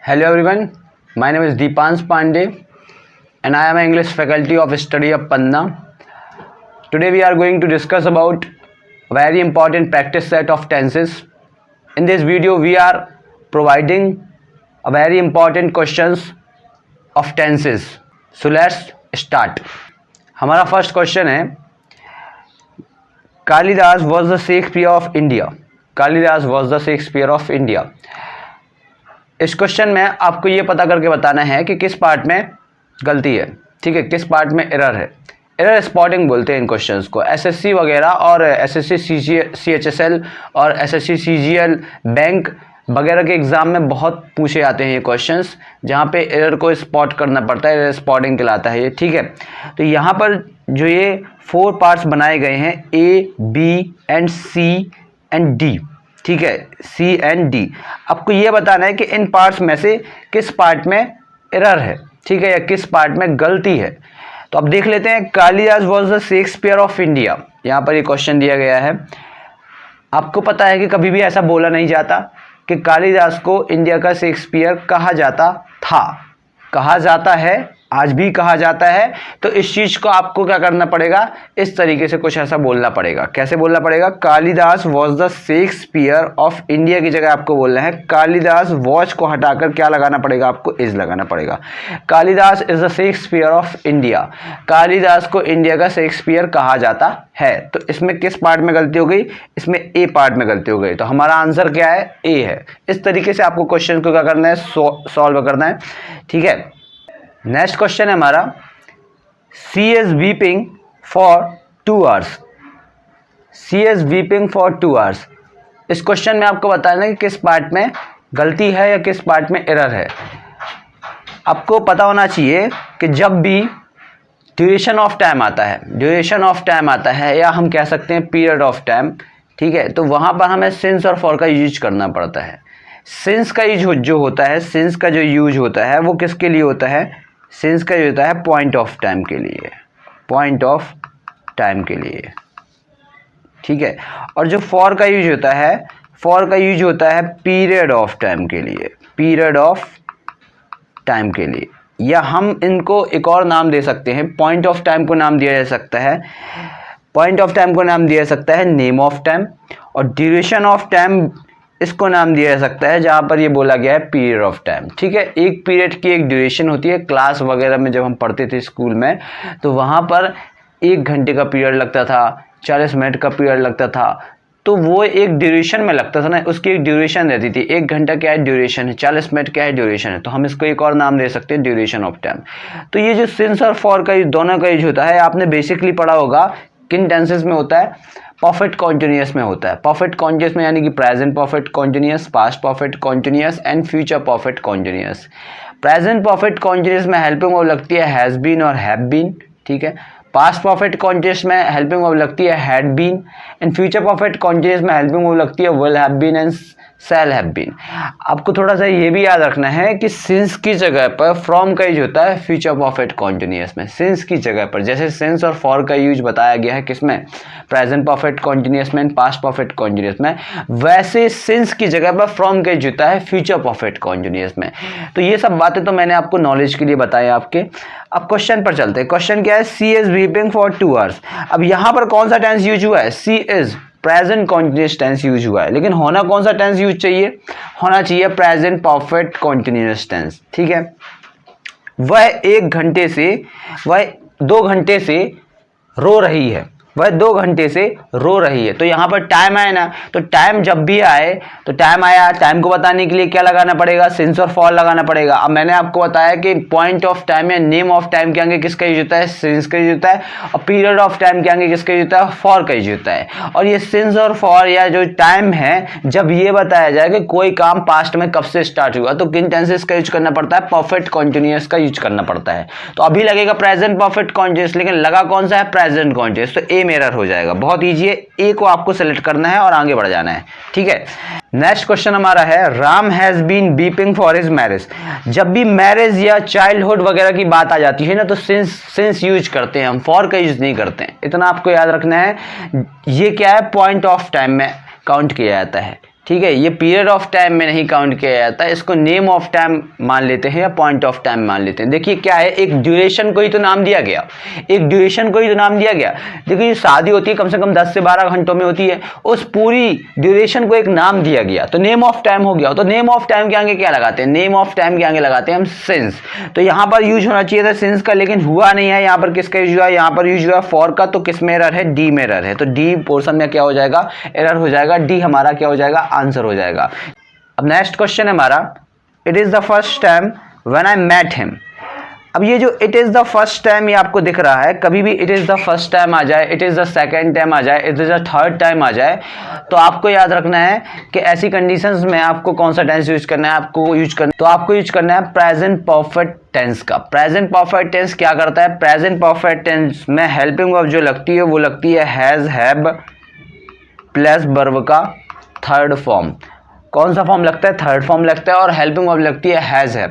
Hello everyone, my name is Deepans Pandey and I am an English faculty of study of Panna. Today we are going to discuss about a very important practice set of tenses. In this video we are providing a very important questions of tenses. So let's start. हमारा first question है, Kalidas was the Shakespeare of India. Kalidas was the Shakespeare of India. इस question में आपको ये पता करके बताना है कि किस पार्ट में गलती है, ठीक है, किस पार्ट में एरर है. एरर स्पॉटिंग बोलते हैं इन क्वेश्चंस को. एसएससी वगैरह और एसएससी सीएचएसएल और एसएससी सीजीएल बैंक वगैरह के एग्ज़ाम में बहुत पूछे जाते हैं ये क्वेश्चंस, जहाँ पे एरर को स्पॉट करना पड़ता है. एरर स्पॉटिंग कहलाता है ये, ठीक है. तो यहाँ पर जो ये 4 पार्ट्स बनाए गए हैं, A B and C and D, ठीक है, सी एंड डी. आपको ये बताना है कि इन पार्ट्स में से किस पार्ट में एरर है, ठीक है, या किस पार्ट में गलती है. तो अब देख लेते हैं. Kalidas was the Shakespeare of India, यहाँ पर ये क्वेश्चन दिया गया है. आपको पता है कि कभी भी ऐसा बोला नहीं जाता कि कालिदास को इंडिया का शेक्सपियर कहा जाता था. कहा जाता है, आज भी कहा जाता है. तो इस चीज़ को आपको क्या करना पड़ेगा, इस तरीके से कुछ ऐसा बोलना पड़ेगा. कैसे बोलना पड़ेगा? Kalidas was the Shakespeare of India की जगह आपको बोलना है कालिदास वॉच को हटाकर क्या लगाना पड़ेगा, आपको इज लगाना पड़ेगा. Kalidas is the Shakespeare of India. Kalidas को इंडिया का शेक्सपियर कहा जाता है. तो इसमें किस पार्ट में गलती हो गई? इसमें ए पार्ट में गलती हो गई. तो हमारा आंसर क्या है? ए है. इस तरीके से आपको क्वेश्चन को क्या करना है, सॉल्व करना है, ठीक है. नेक्स्ट क्वेश्चन है हमारा, she is weeping for 2 hours. She is weeping for 2 hours. इस क्वेश्चन में आपको बताना है कि किस पार्ट में गलती है या किस पार्ट में एरर है. आपको पता होना चाहिए कि जब भी ड्यूरेशन ऑफ टाइम आता है, ड्यूरेशन ऑफ टाइम आता है या हम कह सकते हैं पीरियड ऑफ टाइम, ठीक है, तो वहाँ पर हमें सिंस और फॉर का यूज करना पड़ता है. सिंस का यूज जो होता है, सिंस का जो यूज होता है वो किसके लिए होता है? सिंस का यूज होता है पॉइंट ऑफ टाइम के लिए, पॉइंट ऑफ टाइम के लिए, ठीक है. और जो फॉर का यूज होता है, फॉर का यूज होता है पीरियड ऑफ टाइम के लिए, पीरियड ऑफ टाइम के लिए. या हम इनको एक और नाम दे सकते हैं. पॉइंट ऑफ टाइम को नाम दिया जा सकता है, पॉइंट ऑफ टाइम को नाम दिया जा सकता है नेम ऑफ टाइम. और ड्यूरेशन ऑफ टाइम इसको नाम दिया जा सकता है जहाँ पर ये बोला गया है पीरियड ऑफ टाइम, ठीक है. एक पीरियड की एक ड्यूरेशन होती है. क्लास वगैरह में जब हम पढ़ते थे स्कूल में, तो वहाँ पर 1 घंटे का पीरियड लगता था, 40 मिनट का पीरियड लगता था. तो वो एक ड्यूरेशन में लगता था ना, उसकी एक ड्यूरेशन रहती थी. 1 घंटा क्या है? ड्यूरेशन है. 40 मिनट क्या है? ड्यूरेशन है. तो हम इसको एक और नाम दे सकते हैं, ड्यूरेशन ऑफ टाइम. तो ये जो सिंस और फॉर का दोनों का यूज होता है, आपने बेसिकली पढ़ा होगा किन टेंसेस में होता है? परफेक्ट कॉन्टिन्यूअस में होता है. परफेक्ट कॉन्टिन्यूअस में यानी कि present perfect continuous, past perfect continuous and future perfect continuous. Present perfect continuous में हेल्पिंग वर्ब लगती है हैज़ बीन और हैव बीन, ठीक है. पास्ट परफेक्ट कॉन्टिन्यूअस में हेल्पिंग वर्ब लगती है had been. And future perfect continuous में हेल्पिंग वर्ब लगती है will have been and shall have been. आपको थोड़ा सा ये भी याद रखना है कि सिंस की जगह पर फ्रॉम का यूज होता है फ्यूचर परफेक्ट कॉन्टिन्यूअस में. सिंस की जगह पर जैसे सिंस और फॉर का यूज बताया गया है किसमें? प्रेजेंट परफेक्ट कॉन्टिन्यूअस में, पास्ट परफेक्ट कॉन्टिन्यूअस में, वैसे सिंस की जगह पर फ्रॉम का यूज होता है फ्यूचर परफेक्ट कॉन्टिन्यूअस में. तो ये सब बातें तो मैंने आपको नॉलेज के लिए बताई आपके. अब क्वेश्चन पर चलते हैं. क्वेश्चन क्या है? सी इज वीपिंग फॉर 2 hours. अब यहाँ पर कौन सा टेंस यूज हुआ है? सी is, present continuous tense use हुआ है. लेकिन होना कौन सा टेंस यूज चाहिए? होना चाहिए प्रेजेंट परफेक्ट कॉन्टिन्यूअस टेंस, ठीक है. वह 1 घंटे से, वह 2 घंटे से रो रही है, वह 2 घंटे से रो रही है. तो यहाँ पर टाइम आए ना, तो टाइम जब भी आए, तो टाइम आया, टाइम को बताने के लिए क्या लगाना पड़ेगा? सिंस और फॉर लगाना पड़ेगा. अब मैंने आपको बताया कि पॉइंट ऑफ टाइम या नेम ऑफ टाइम के आगे किसका यूज होता है? सिंस का यूज होता है. और पीरियड ऑफ टाइम के आगे किसका यूज होता है? फॉर का यूज होता है. और ये सिंस और फॉर या जो टाइम है, जब ये बताया जाए कि कोई काम पास्ट में कब से स्टार्ट हुआ, तो किन टेंसेस का यूज करना पड़ता है? परफेक्ट कॉन्टिन्यूअस का यूज करना पड़ता है. तो अभी लगेगा प्रेजेंट परफेक्ट कॉन्टिन्यूअस, लेकिन लगा कौन सा है? Present continuous. तो ए में एरर हो जाएगा. बहुत ईजी है. ए को आपको सेलेक्ट करना है और आगे बढ़ जाना है, ठीक है. नेक्स्ट क्वेश्चन हमारा है, Ram has been weeping for his marriage. जब भी मैरिज या चाइल्डहुड वगैरह की बात आ जाती है ना, तो सिंस यूज करते हैं हम, फॉर का यूज नहीं करते हैं. इतना आपको याद रखना है. ये क्या है? पॉइंट ऑफ टाइम में काउंट किया जाता है, ठीक है, ये पीरियड ऑफ टाइम में नहीं काउंट किया जाता, इसको नेम ऑफ टाइम मान लेते हैं या पॉइंट ऑफ टाइम मान लेते हैं। देखिए क्या है, एक ड्यूरेशन को ही तो नाम दिया गया, एक ड्यूरेशन को ही तो नाम दिया गया। देखिए ये शादी होती है कम से कम 10 से 12 घंटों में होती है, उस पूरी ड्यूरेशन को एक नाम दिया गया तो नेम ऑफ टाइम हो गया। तो नेम ऑफ टाइम के आगे क्या लगाते हैं, नेम ऑफ टाइम के आगे लगाते हैं हम सिंस। तो यहाँ पर यूज होना चाहिए था सिंस का, लेकिन हुआ नहीं है। यहाँ पर किसका यूज हुआ, यहाँ पर यूज हुआ फॉर का। तो किस में एरर है, डी में एरर है। तो डी पोर्शन में क्या हो जाएगा, एरर हो जाएगा। डी हमारा क्या हो जाएगा, आंसर हो जाएगा। अब नेक्स्ट क्वेश्चन है हमारा, it is the first time when I met him. अब ये जो it is the first time ये आपको दिख रहा है, कभी भी it is the first time आ जाए, it is the second time आ जाए, it is the third time आ जाए, तो आपको याद रखना है कि ऐसी कंडीशंस में आपको कौन सा टेंस यूज करना है, आपको यूज करना है प्रेजेंट परफेक्ट टेंस का। प्रेजेंट परफेक्ट टेंस क्या करता है, प्रेजेंट परफेक्ट टेंस में हेल्पिंग वर्ब जो लगती है वो लगती है हैज, हैव प्लस वर्ब का थर्ड फॉर्म। कौन सा फॉर्म लगता है, थर्ड फॉर्म लगता है, और हेल्पिंग वर्ब लगती है हैज है।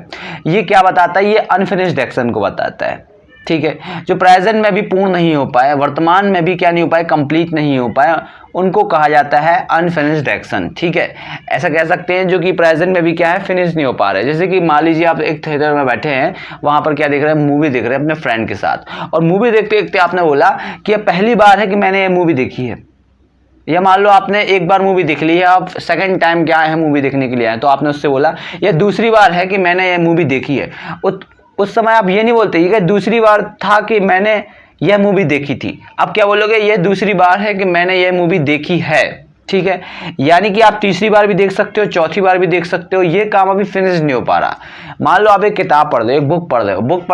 ये क्या बताता है, ये अनफिनिश्ड एक्शन को बताता है। ठीक है, जो प्रेजेंट में भी पूर्ण नहीं हो पाए, वर्तमान में भी क्या नहीं हो पाए, कंप्लीट नहीं हो पाए, उनको कहा जाता है अनफिनिश्ड एक्शन। ठीक है, ऐसा कह सकते हैं जो कि प्रेजेंट में भी क्या है, फिनिश नहीं हो पा रहे। जैसे कि मान लीजिए आप एक थिएटर में बैठे हैं, वहां पर क्या देख रहे हैं, मूवी देख रहे हैं अपने फ्रेंड के साथ, और मूवी देखते देखते आपने बोला कि यह पहली बार है कि मैंने ये मूवी देखी है, या मान लो आपने एक बार मूवी देख ली है, आप सेकंड टाइम क्या है मूवी देखने के लिए आए, तो आपने उससे बोला यह दूसरी बार है कि मैंने ये मूवी देखी है। उस समय आप ये नहीं बोलते ये दूसरी बार था कि मैंने यह मूवी देखी थी, आप क्या बोलोगे, यह दूसरी बार है कि मैंने यह मूवी देखी है। ठीक है, यानी कि आप तीसरी बार भी देख सकते हो, चौथी बार भी देख सकते हो, ये काम अभी फिनिश नहीं हो पा रहा। मान लो आप एक किताब पढ़ रहे हो, एक बुक पढ़ रहे हो, बुक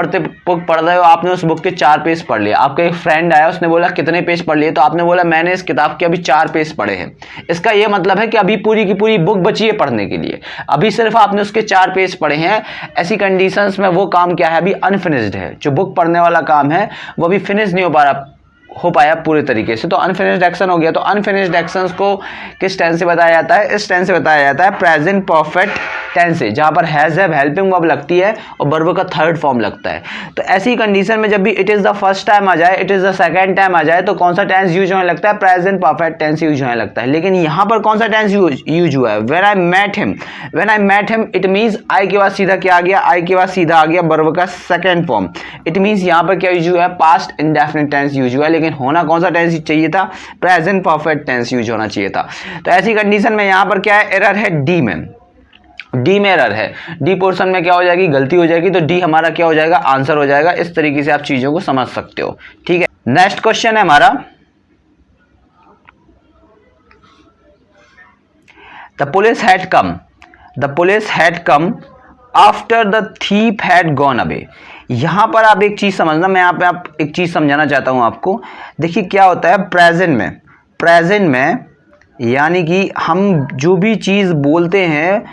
पढ़ रहे हो, आपने उस बुक के 4 पेज पढ़ लिए। आपका एक फ्रेंड आया, उसने बोला कितने पेज पढ़ लिए, तो आपने बोला मैंने इस किताब के अभी 4 पेज पढ़े हैं। इसका ये मतलब है कि अभी पूरी की पूरी बुक बची है पढ़ने के लिए, अभी सिर्फ आपने उसके 4 पेज पढ़े हैं। ऐसी कंडीशंस में वो काम क्या है, अभी अनफिनिश्ड है। जो बुक पढ़ने वाला काम है वो अभी फिनिश नहीं हो पाया पूरे तरीके से, तो अनफिनिश्ड एक्शन हो गया। तो अनफिनिश्ड एक्शंस को किस टेंस से बताया जाता है, इस टेंस से बताया जाता है प्रेजेंट परफेक्ट टेंस से, जहां पर हैज, हैव हेल्पिंग वर्ब लगती है और वर्ब का थर्ड फॉर्म लगता है। तो ऐसी कंडीशन में जब भी it is the first time आ जाए, it is the second time आ जाए, तो कौन सा टेंस यूज होने लगता है, प्रेजेंट परफेक्ट टेंस यूज होने लगता है। लेकिन यहां पर कौन सा टेंस यूज हुआ है, when I met him. When I met him it means I के बाद सीधा क्या आ गया, आई के बाद सीधा आ गया वर्ब का सेकंड फॉर्म। इट मींस यहां पर क्या यूज हुआ है, पास्ट इंडेफिनिट टेंस यूज हुआ है, लेकिन होना कौन सा टेंस चाहिए था, प्रेजेंट परफेक्ट टेंस यूज होना चाहिए था। तो ऐसी कंडीशन में यहां पर क्या है, एरर है डी में, डी में एरर है। डी पोर्शन में क्या हो जाएगी, गलती हो जाएगी, तो डी हमारा क्या हो जाएगा, आंसर हो जाएगा। इस तरीके से आप चीजों को समझ सकते हो। ठीक है, नेक्स्ट क्वेश्चन है हमारा, the police had come after the thief had gone away. यहां पर आप एक चीज समझना, मैं यहाँ पे आप एक चीज समझाना चाहता हूं आपको। देखिए क्या होता है प्रेजेंट में यानी कि हम जो भी चीज बोलते हैं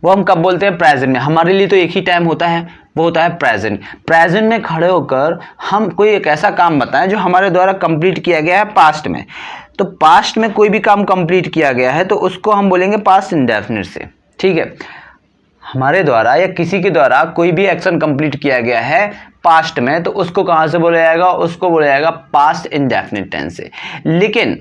वो हम कब बोलते हैं, प्रेजेंट में। हमारे लिए तो एक ही टाइम होता है, वो होता है प्रेजेंट में खड़े होकर हम कोई एक ऐसा काम बताएं जो हमारे द्वारा कंप्लीट किया गया है पास्ट में। तो पास्ट में कोई भी काम कंप्लीट किया गया है तो उसको हम बोलेंगे पास्ट इंडेफिनिट से। ठीक है, हमारे द्वारा या किसी के द्वारा कोई भी एक्शन कंप्लीट किया गया है पास्ट में, तो उसको कहां से बोला जाएगा, उसको बोला जाएगा पास्ट इंडेफिनिट टेंस से। लेकिन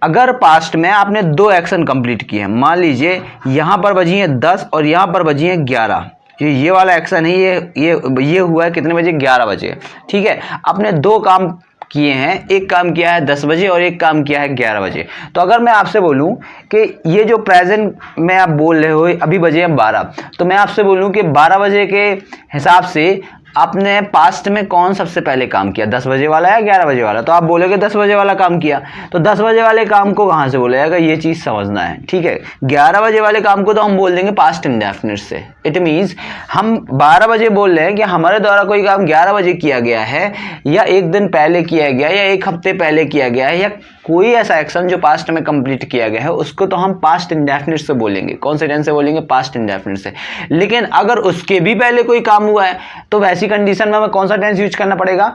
अगर पास्ट में आपने 2 एक्शन कंप्लीट किए हैं, मान लीजिए यहां पर बजी हैं 10 और यहां पर बजी हैं 11, ये वाला एक्शन है, ये हुआ है कितने बजे, 11 बजे। ठीक है, आपने 2 काम किए हैं, एक काम किया है 10 बजे और एक काम किया है 11 बजे। तो अगर मैं आपसे बोलूं कि ये जो प्रेजेंट में आप बोल रहे हो अभी बजे हैं 12, तो मैं आपसे बोलूं कि 12 बजे के हिसाब से आपने पास्ट में कौन सबसे पहले काम किया, 10 बजे वाला या 11 बजे वाला, तो आप बोलोगे 10 बजे वाला काम किया। तो 10 बजे वाले काम को कहां से बोला जाएगा, ये चीज समझना है। ठीक है, 11 बजे वाले काम को तो हम बोल देंगे पास्ट इंडेफिनिट से। इट मींस हम 12 बजे बोल रहे हैं कि हमारे द्वारा कोई काम 11 बजे किया गया है, या एक दिन पहले किया गया, या एक हफ्ते पहले किया गया है, या कोई ऐसा एक्शन जो पास्ट में कंप्लीट किया गया है, उसको तो हम पास्ट इंडेफिनिट से बोलेंगे। कौन से टेंस से बोलेंगे, पास्ट इंडेफिनिट से। लेकिन अगर उसके भी पहले कोई काम हुआ है तो वैसी कंडीशन में हमें कौन सा टेंस यूज करना पड़ेगा,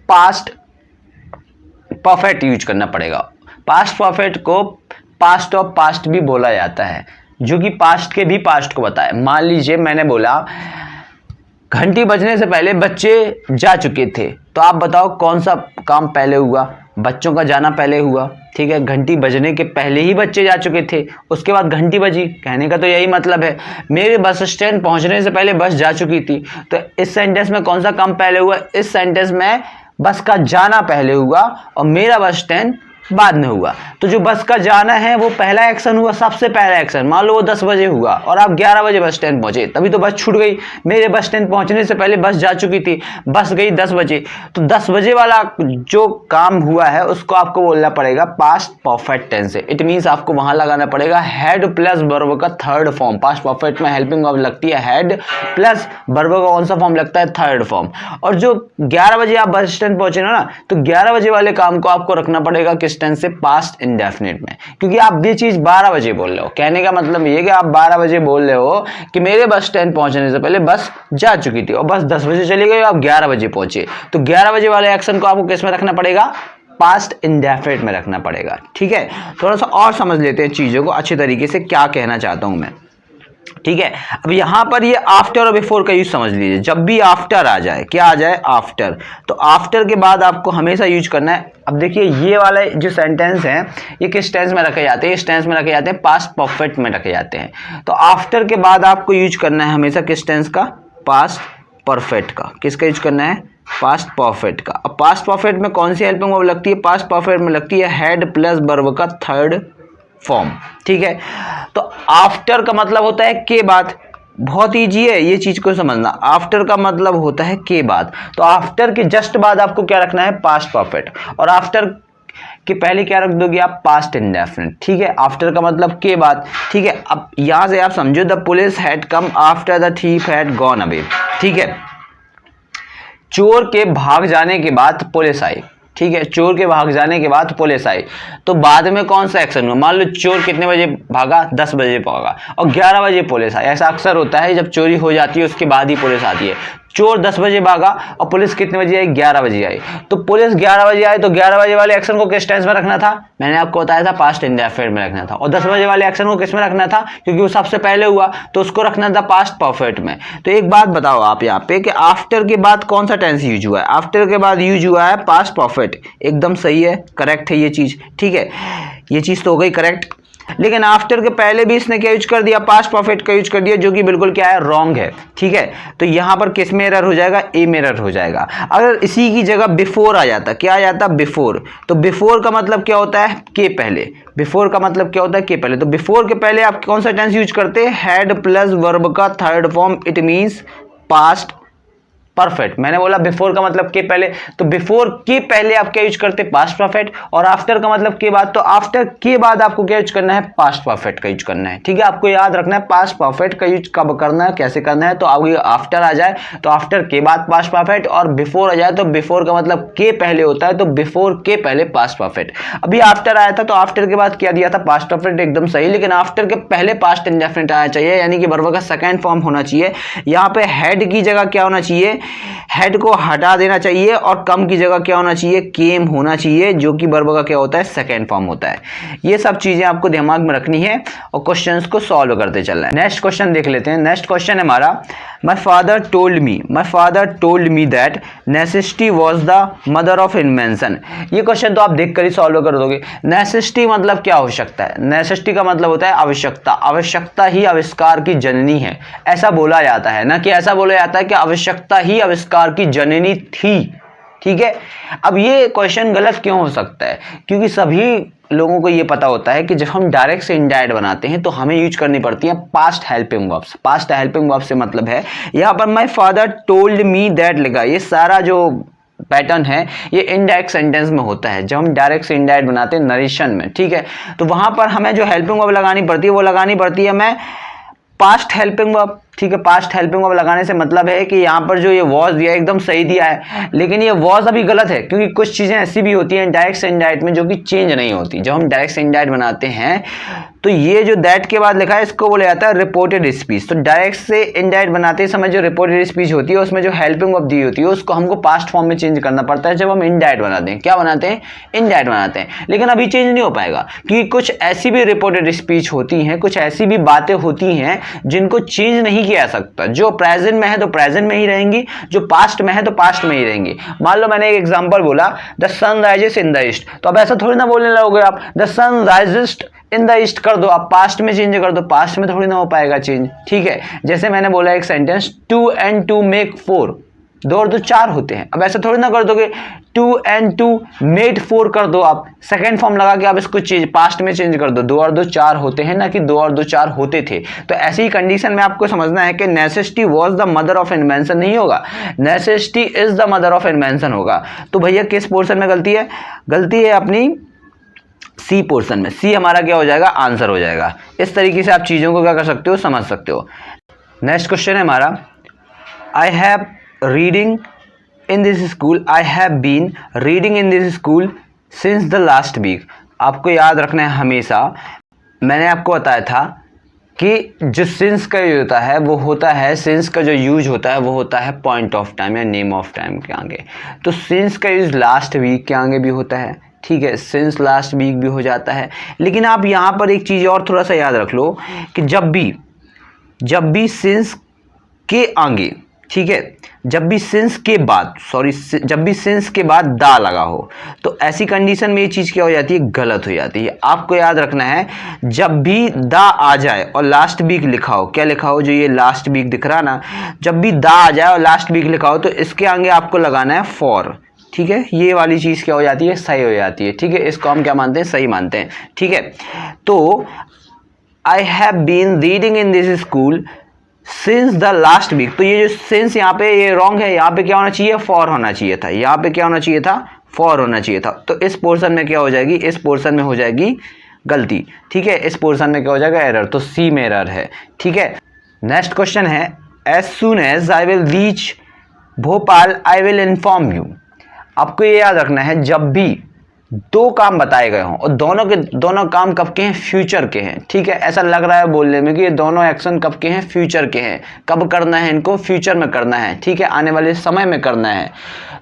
पास्ट परफेक्ट यूज करना पड़ेगा। पास्ट परफेक्ट को पास्ट ऑफ पास्ट भी बोला जाता है, जो कि पास्ट के भी पास्ट को बताए। मान लीजिए मैंने बोला घंटी बजने से पहले बच्चे जा चुके थे, तो आप बताओ कौन सा काम पहले हुआ, बच्चों का जाना पहले हुआ, ठीक है, घंटी बजने के पहले ही बच्चे जा चुके थे, उसके बाद घंटी बजी, कहने का तो यही मतलब है। मेरे बस स्टैंड पहुंचने से पहले बस जा चुकी थी, तो इस सेंटेंस में कौन सा काम पहले हुआ? इस सेंटेंस में बस का जाना पहले हुआ और मेरा बस स्टैंड बाद में हुआ। तो जो बस का जाना है वो पहला एक्शन हुआ, सबसे पहला एक्शन। मान लो वो 10 बजे हुआ और आप 11 बजे बस स्टैंड पहुंचे, तभी तो बस छूट गई। मेरे बस स्टैंड पहुंचने से पहले बस जा चुकी थी, बस गई 10 बजे, तो 10 बजे वाला जो काम हुआ है उसको आपको बोलना पड़ेगा पास्ट परफेक्ट टेंस से। इट मीन्स आपको वहां लगाना पड़ेगा हैड प्लस वर्ब का थर्ड फॉर्म। पास्ट परफेक्ट में हेल्पिंग वर्ब लगती है हैड, प्लस वर्ब का कौन सा फॉर्म लगता है? Third form. और जो 11 बजे आप बस स्टैंड पहुंचे ना, तो 11 बजे वाले काम को आपको रखना पड़ेगा किस टेंस से? पास्ट इंडेफिनिट में, क्योंकि आप ये चीज 12 बजे बोल रहे हो। कहने का मतलब ये कि आप 12 बजे बोल रहे हो कि मेरे बस स्टैंड पहुंचने से पहले बस जा चुकी थी और बस 10 बजे चली गई, आप 11 बजे पहुंचे, तो 11 बजे वाले एक्शन को आपको किस में रखना पड़ेगा? पास्ट इंडेफिनिट में रखना पड़ेगा। ठीक है, थोड़ा सा और समझ लेते हैं चीजों को अच्छे तरीके से, क्या कहना चाहता हूं मैं। ठीक है, अब यहां पर ये आफ्टर और बिफोर का यूज समझ लीजिए। जब भी आफ्टर आ जाए, क्या आ जाए? आफ्टर, तो आफ्टर के बाद आपको हमेशा यूज करना है। अब देखिए ये वाले जो सेंटेंस हैं ये किस टेंस में रखे जाते हैं? इस टेंस में रखे जाते हैं, पास्ट परफेक्ट में रखे जाते हैं। तो आफ्टर के बाद आपको यूज करना है हमेशा किस टेंस का? पास्ट परफेक्ट का। किसका यूज करना है? पास्ट परफेक्ट का। अब पास्ट परफेक्ट में कौन सी हेल्पिंग वर्ब लगती है? पास्ट परफेक्ट में लगती है हैड प्लस वर्ब का थर्ड फॉर्म। ठीक है, तो आफ्टर का मतलब होता है के बाद। बहुत ईजी है ये चीज को समझना। आफ्टर का मतलब होता है के बाद, तो आफ्टर के जस्ट बाद आपको क्या रखना है? Past perfect. और आफ्टर के पहले क्या रख दोगे आप? Past indefinite. ठीक है, आफ्टर का मतलब के बाद। ठीक है, अब यहां से आप समझो the police had come after the thief had gone away. ठीक है, चोर के भाग जाने के बाद पुलिस आई। ठीक है, चोर के भाग जाने के बाद पुलिस आई, तो बाद में कौन सा एक्शन हुआ? मान लो चोर कितने बजे भागा? 10 बजे भागा और 11 बजे पुलिस आई। ऐसा अक्सर होता है, जब चोरी हो जाती है उसके बाद ही पुलिस आती है। चोर 10 बजे भागा और पुलिस कितने बजे आई? 11 बजे आई। तो पुलिस 11 बजे आई, तो 11 बजे वाले एक्शन को किस टेंस में रखना था? मैंने आपको बताया था पास्ट इंडेफिनिट में रखना था। और 10 बजे वाले एक्शन को किस में रखना था? क्योंकि वो सबसे पहले हुआ, तो उसको रखना था पास्ट परफेक्ट में। तो एक बात बताओ आप यहाँ पे कि आफ्टर के बाद कौन सा टेंस यूज हुआ है? आफ्टर के बाद यूज हुआ है पास्ट परफेक्ट। एकदम सही है, करेक्ट है ये चीज। ठीक है, ये चीज तो हो गई करेक्ट। लेकिन आफ्टर के पहले भी इसने क्या यूज कर दिया? पास्ट परफेक्ट का यूज कर दिया, जो कि बिल्कुल क्या है? रॉन्ग है। ठीक है, तो यहां पर किस में एरर हो जाएगा? ए में एरर हो जाएगा। अगर इसी की जगह बिफोर आ जाता, क्या आ जाता? बिफोर। तो बिफोर का मतलब क्या होता है? के पहले। बिफोर का मतलब क्या होता है? के पहले। तो बिफोर के पहले आप कौन सा टेंस यूज करते हैं? हैड प्लस वर्ब का third form. It means past perfect. मैंने बोला बिफोर का मतलब के पहले, तो बिफोर के पहले आप क्या यूज करते? Past perfect. और आफ्टर का मतलब के बाद, तो आफ्टर के बाद आपको क्या यूज करना है? पास्ट परफेक्ट का यूज करना है। ठीक है, आपको याद रखना है पास्ट परफेक्ट का यूज कब करना है, कैसे करना है। तो अगर आफ्टर आ जाए तो आफ्टर के बाद पास्ट परफेक्ट, और बिफोर आ जाए तो बिफोर का मतलब के पहले होता है, तो बिफोर के पहले पास्ट परफेक्ट। अभी आफ्टर आया था तो आफ्टर के बाद क्या दिया था? पास्ट परफेक्ट, एकदम सही। लेकिन आफ्टर के पहले पास्ट इंडेफिनिट आना चाहिए, यानी कि वर्ब का सेकंड फॉर्म होना चाहिए। यहाँ पे हेड की जगह क्या होना चाहिए? हेड को हटा देना चाहिए और कम की जगह क्या होना चाहिए? केम होना चाहिए, जो कि वर्ब का क्या होता है? सेकंड फॉर्म होता है। ये सब चीजें आपको दिमाग में रखनी है और क्वेश्चंस को सॉल्व करते चलना है। नेक्स्ट क्वेश्चन देख लेते हैं। नेक्स्ट क्वेश्चन है हमारा, my father told me that necessity was the mother of invention. ये क्वेश्चन तो आप देखकर ही सॉल्व कर दोगे। नेसेसिटी मतलब क्या हो सकता है? नेसेसिटी का मतलब होता है आवश्यकता। आवश्यकता ही आविष्कार की जननी है, ऐसा बोला जाता है ना, कि ऐसा बोला जाता है कि आवश्यकता ही आविष्कार की जननी थी। ठीक है, अब ये क्वेश्चन गलत क्यों हो सकता है? क्योंकि सभी लोगों को ये पता होता है कि जब हम डायरेक्ट से इनडायरेक्ट बनाते हैं तो हमें यूज करनी पड़ती है past helping verbs. Past helping verb से मतलब है, यहाँ पर my father told me that लिखा, ये सारा जो पैटर्न है ये इनडायरेक्ट सेंटेंस में होता है। जब हम डायरेक्ट से इनडायरेक्ट बनाते हैं नरेशन में, ठीक है, तो वहां पर हमें जो हेल्पिंग वर्ब लगानी पड़ती है वो लगानी पड़ती है हमें पास्ट हेल्पिंग वर्ब। ठीक है, पास्ट हेल्पिंग वर्ब लगाने से मतलब है कि यहाँ पर जो ये वॉज दिया है एकदम सही दिया है, लेकिन ये वॉज अभी गलत है, क्योंकि कुछ चीजें ऐसी भी होती हैं डायरेक्ट से इनडायरेक्ट में जो कि चेंज नहीं होती। जब हम डायरेक्ट से इनडायरेक्ट बनाते हैं तो ये जो दैट के बाद लिखा है इसको बोला जाता है रिपोर्टेड स्पीच। तो डायरेक्ट से इनडायरेक्ट बनाते समय जो रिपोर्टेड स्पीच होती है उसमें जो हेल्पिंग वर्ब दी होती है उसको हमको पास्ट फॉर्म में चेंज करना पड़ता है जब हम इनडायरेक्ट बनाते हैं। क्या बनाते हैं? इनडायरेक्ट बनाते हैं। लेकिन अभी चेंज नहीं हो पाएगा, क्योंकि कुछ ऐसी भी रिपोर्टेड स्पीच होती हैं, कुछ ऐसी भी बातें होती हैं जिनको चेंज नहीं किया जा सकता। जो प्रेजेंट में है तो प्रेजेंट में ही रहेंगी, जो पास्ट में है तो पास्ट में ही रहेंगी। मान लो मैंने एक एग्जांपल बोला the sun rises in the east, तो अब ऐसा थोड़ी ना बोलने लगोगे आप the sun rises in the east कर दो, आप पास्ट में चेंज कर दो, पास्ट में थोड़ी ना हो पाएगा चेंज। ठीक है, जैसे मैंने बोला एक सेंटेंस 2 and 2 make 4, 2 और 2 4 होते हैं। अब ऐसा थोड़ी ना कर दोगे 2 and 2 made 4 कर दो, आप सेकेंड फॉर्म लगा के आप इसको चेंज पास्ट में चेंज कर दो, 2 और 2 4 होते हैं, ना कि 2 और 2 4 होते थे। तो ऐसी ही कंडीशन में आपको समझना है कि necessity was the mother of invention नहीं होगा, necessity is the mother of invention होगा। तो भैया किस पोर्शन में गलती है? गलती है अपनी सी पोर्शन में। सी हमारा क्या हो जाएगा? आंसर हो जाएगा। इस तरीके से आप चीज़ों को क्या कर सकते हो? समझ सकते हो। नेक्स्ट क्वेश्चन है हमारा I have reading in this school, I have been reading in this school since the last week. आपको याद रखना है हमेशा, मैंने आपको बताया था कि जो सिंस का यूज होता है वो होता है, सिंस का जो यूज होता है वो होता है पॉइंट ऑफ टाइम या नेम ऑफ टाइम के आगे। तो सिंस का यूज लास्ट वीक के आगे भी होता है, ठीक है, सिंस लास्ट वीक भी हो जाता है। लेकिन आप यहाँ पर एक चीज़ और थोड़ा सा याद रख लो कि जब भी सिंस के आगे, ठीक है, जब भी सिंस के बाद, जब भी सिंस के बाद दा लगा हो तो ऐसी कंडीशन में ये चीज़ क्या हो जाती है? गलत हो जाती है। आपको याद रखना है जब भी दा आ जाए और लास्ट वीक लिखा हो, क्या लिखा हो? जो ये लास्ट वीक दिख रहा ना, जब भी दा आ जाए और लास्ट वीक लिखा हो तो इसके आगे आपको लगाना है फॉर। ठीक है, ये वाली चीज़ क्या हो जाती है? सही हो जाती है। ठीक है, इसको हम क्या मानते हैं? सही मानते हैं। ठीक है, तो I have been reading in this school since the last week, तो ये जो सिंस यहाँ पे ये रॉन्ग है, यहाँ पे क्या होना चाहिए? फॉर होना चाहिए था। यहाँ पे क्या होना चाहिए था? फॉर होना चाहिए था। तो इस पोर्शन में क्या हो जाएगी? इस पोर्शन में हो जाएगी गलती। ठीक है, इस पोर्शन में क्या हो जाएगा? एरर। तो सी में एरर है। ठीक है, नेक्स्ट क्वेश्चन है as soon as I will reach Bhopal I will inform you. आपको ये याद रखना है जब भी दो काम बताए गए हों और दोनों काम कब के हैं? फ्यूचर के हैं। ठीक है, ऐसा लग रहा है बोलने में कि ये दोनों एक्शन कब के हैं? फ्यूचर के हैं। कब करना है इनको? फ्यूचर में करना है। ठीक है, आने वाले समय में करना है।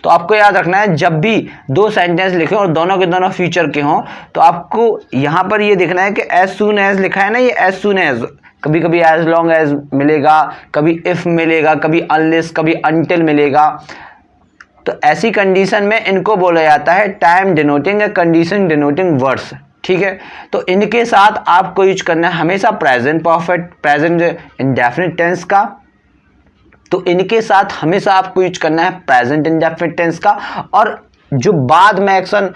तो आपको याद रखना है जब भी दो सेंटेंस लिखे और दोनों के दोनों फ्यूचर के हों तो आपको यहाँ पर ये देखना है कि एज सून एज लिखा है ना, ये एज सून एज, कभी कभी एज लॉन्ग एज मिलेगा, कभी इफ मिलेगा, कभी अनलेस, कभी अनटिल मिलेगा। तो ऐसी कंडीशन में इनको बोला जाता है टाइम डिनोटिंग या कंडीशन डिनोटिंग वर्ड्स। ठीक है, तो इनके साथ आपको यूज करना है हमेशा present perfect, present indefinite tense का। तो इनके साथ हमेशा आपको यूज करना है प्रेजेंट इंडेफिनिट टेंस का, और जो बाद में एक्शन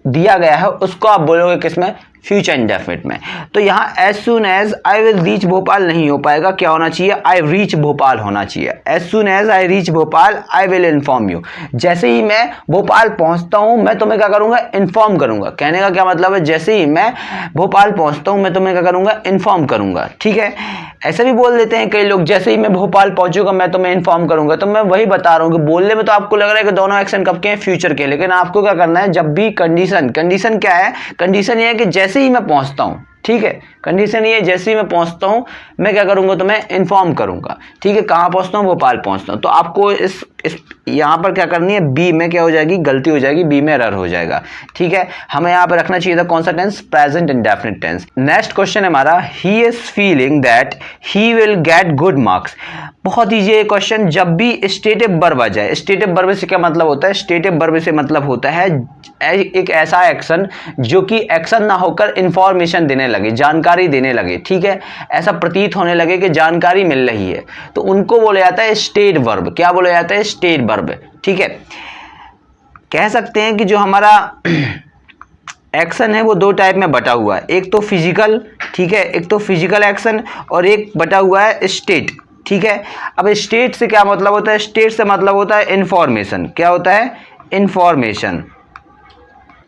दिया गया है उसको आप बोलोगे किसमें? फ्यूचर इंडेफिनिट में। तो यहाँ as soon as I will reach Bhopal नहीं हो पाएगा, क्या होना चाहिए? आई रीच भोपाल होना चाहिए। As soon as I reach Bhopal I will inform you. जैसे ही मैं भोपाल पहुंचता हूं मैं तुम्हें क्या करूंगा? इन्फॉर्म करूंगा। कहने का क्या मतलब है? जैसे ही मैं भोपाल पहुंचता हूं मैं तुम्हें क्या करूंगा? इन्फॉर्म करूंगा। ठीक है, ऐसे भी बोल देते हैं कई लोग, जैसे ही मैं भोपाल पहुंचूंगा मैं तुम्हें इन्फॉर्म करूंगा। तो मैं वही बता रहा हूं कि बोलने में तो आपको लग रहा है कि दोनों एक्शन कब के हैं? फ्यूचर के। लेकिन आपको क्या करना है? जब भी कंडीशन क्या है? कंडीशन ये है कि जैसे ही मैं पहुंचता हूं, ठीक है, कंडीशन ये जैसे ही मैं पहुंचता हूं मैं क्या करूंगा? तो मैं इन्फॉर्म करूंगा। ठीक है, कहां पहुंचता हूं? भोपाल पहुंचता हूं। तो आपको इस यहां पर क्या करनी है? बी में क्या हो जाएगी? गलती हो जाएगी, बी में एरर हो जाएगा। ठीक है, हमें यहां पर रखना चाहिए था कौन सा tense? Present indefinite tense. Next question है हमारा he is feeling that he will get good marks. बहुत ईजी है क्वेश्चन। जब भी स्टेटिव वर्ब आ जाए, स्टेटिव वर्ब से क्या मतलब होता है? स्टेटिव वर्ब से मतलब होता है एक ऐसा एक्शन जो कि एक्शन ना होकर इंफॉर्मेशन देने लगे, जानकारी देने लगे। ठीक है, ऐसा प्रतीत होने लगे कि जानकारी मिल रही है, तो उनको बोला जाता है स्टेट वर्ब। क्या बोला जाता है? State verb. ठीक है, कह सकते हैं कि जो हमारा एक्शन है वो दो टाइप में बटा हुआ है, एक तो फिजिकल, ठीक है, एक तो फिजिकल एक्शन और एक बटा हुआ है स्टेट। ठीक है, अब स्टेट से क्या मतलब होता है? स्टेट से मतलब होता है इंफॉर्मेशन। क्या होता है? इंफॉर्मेशन।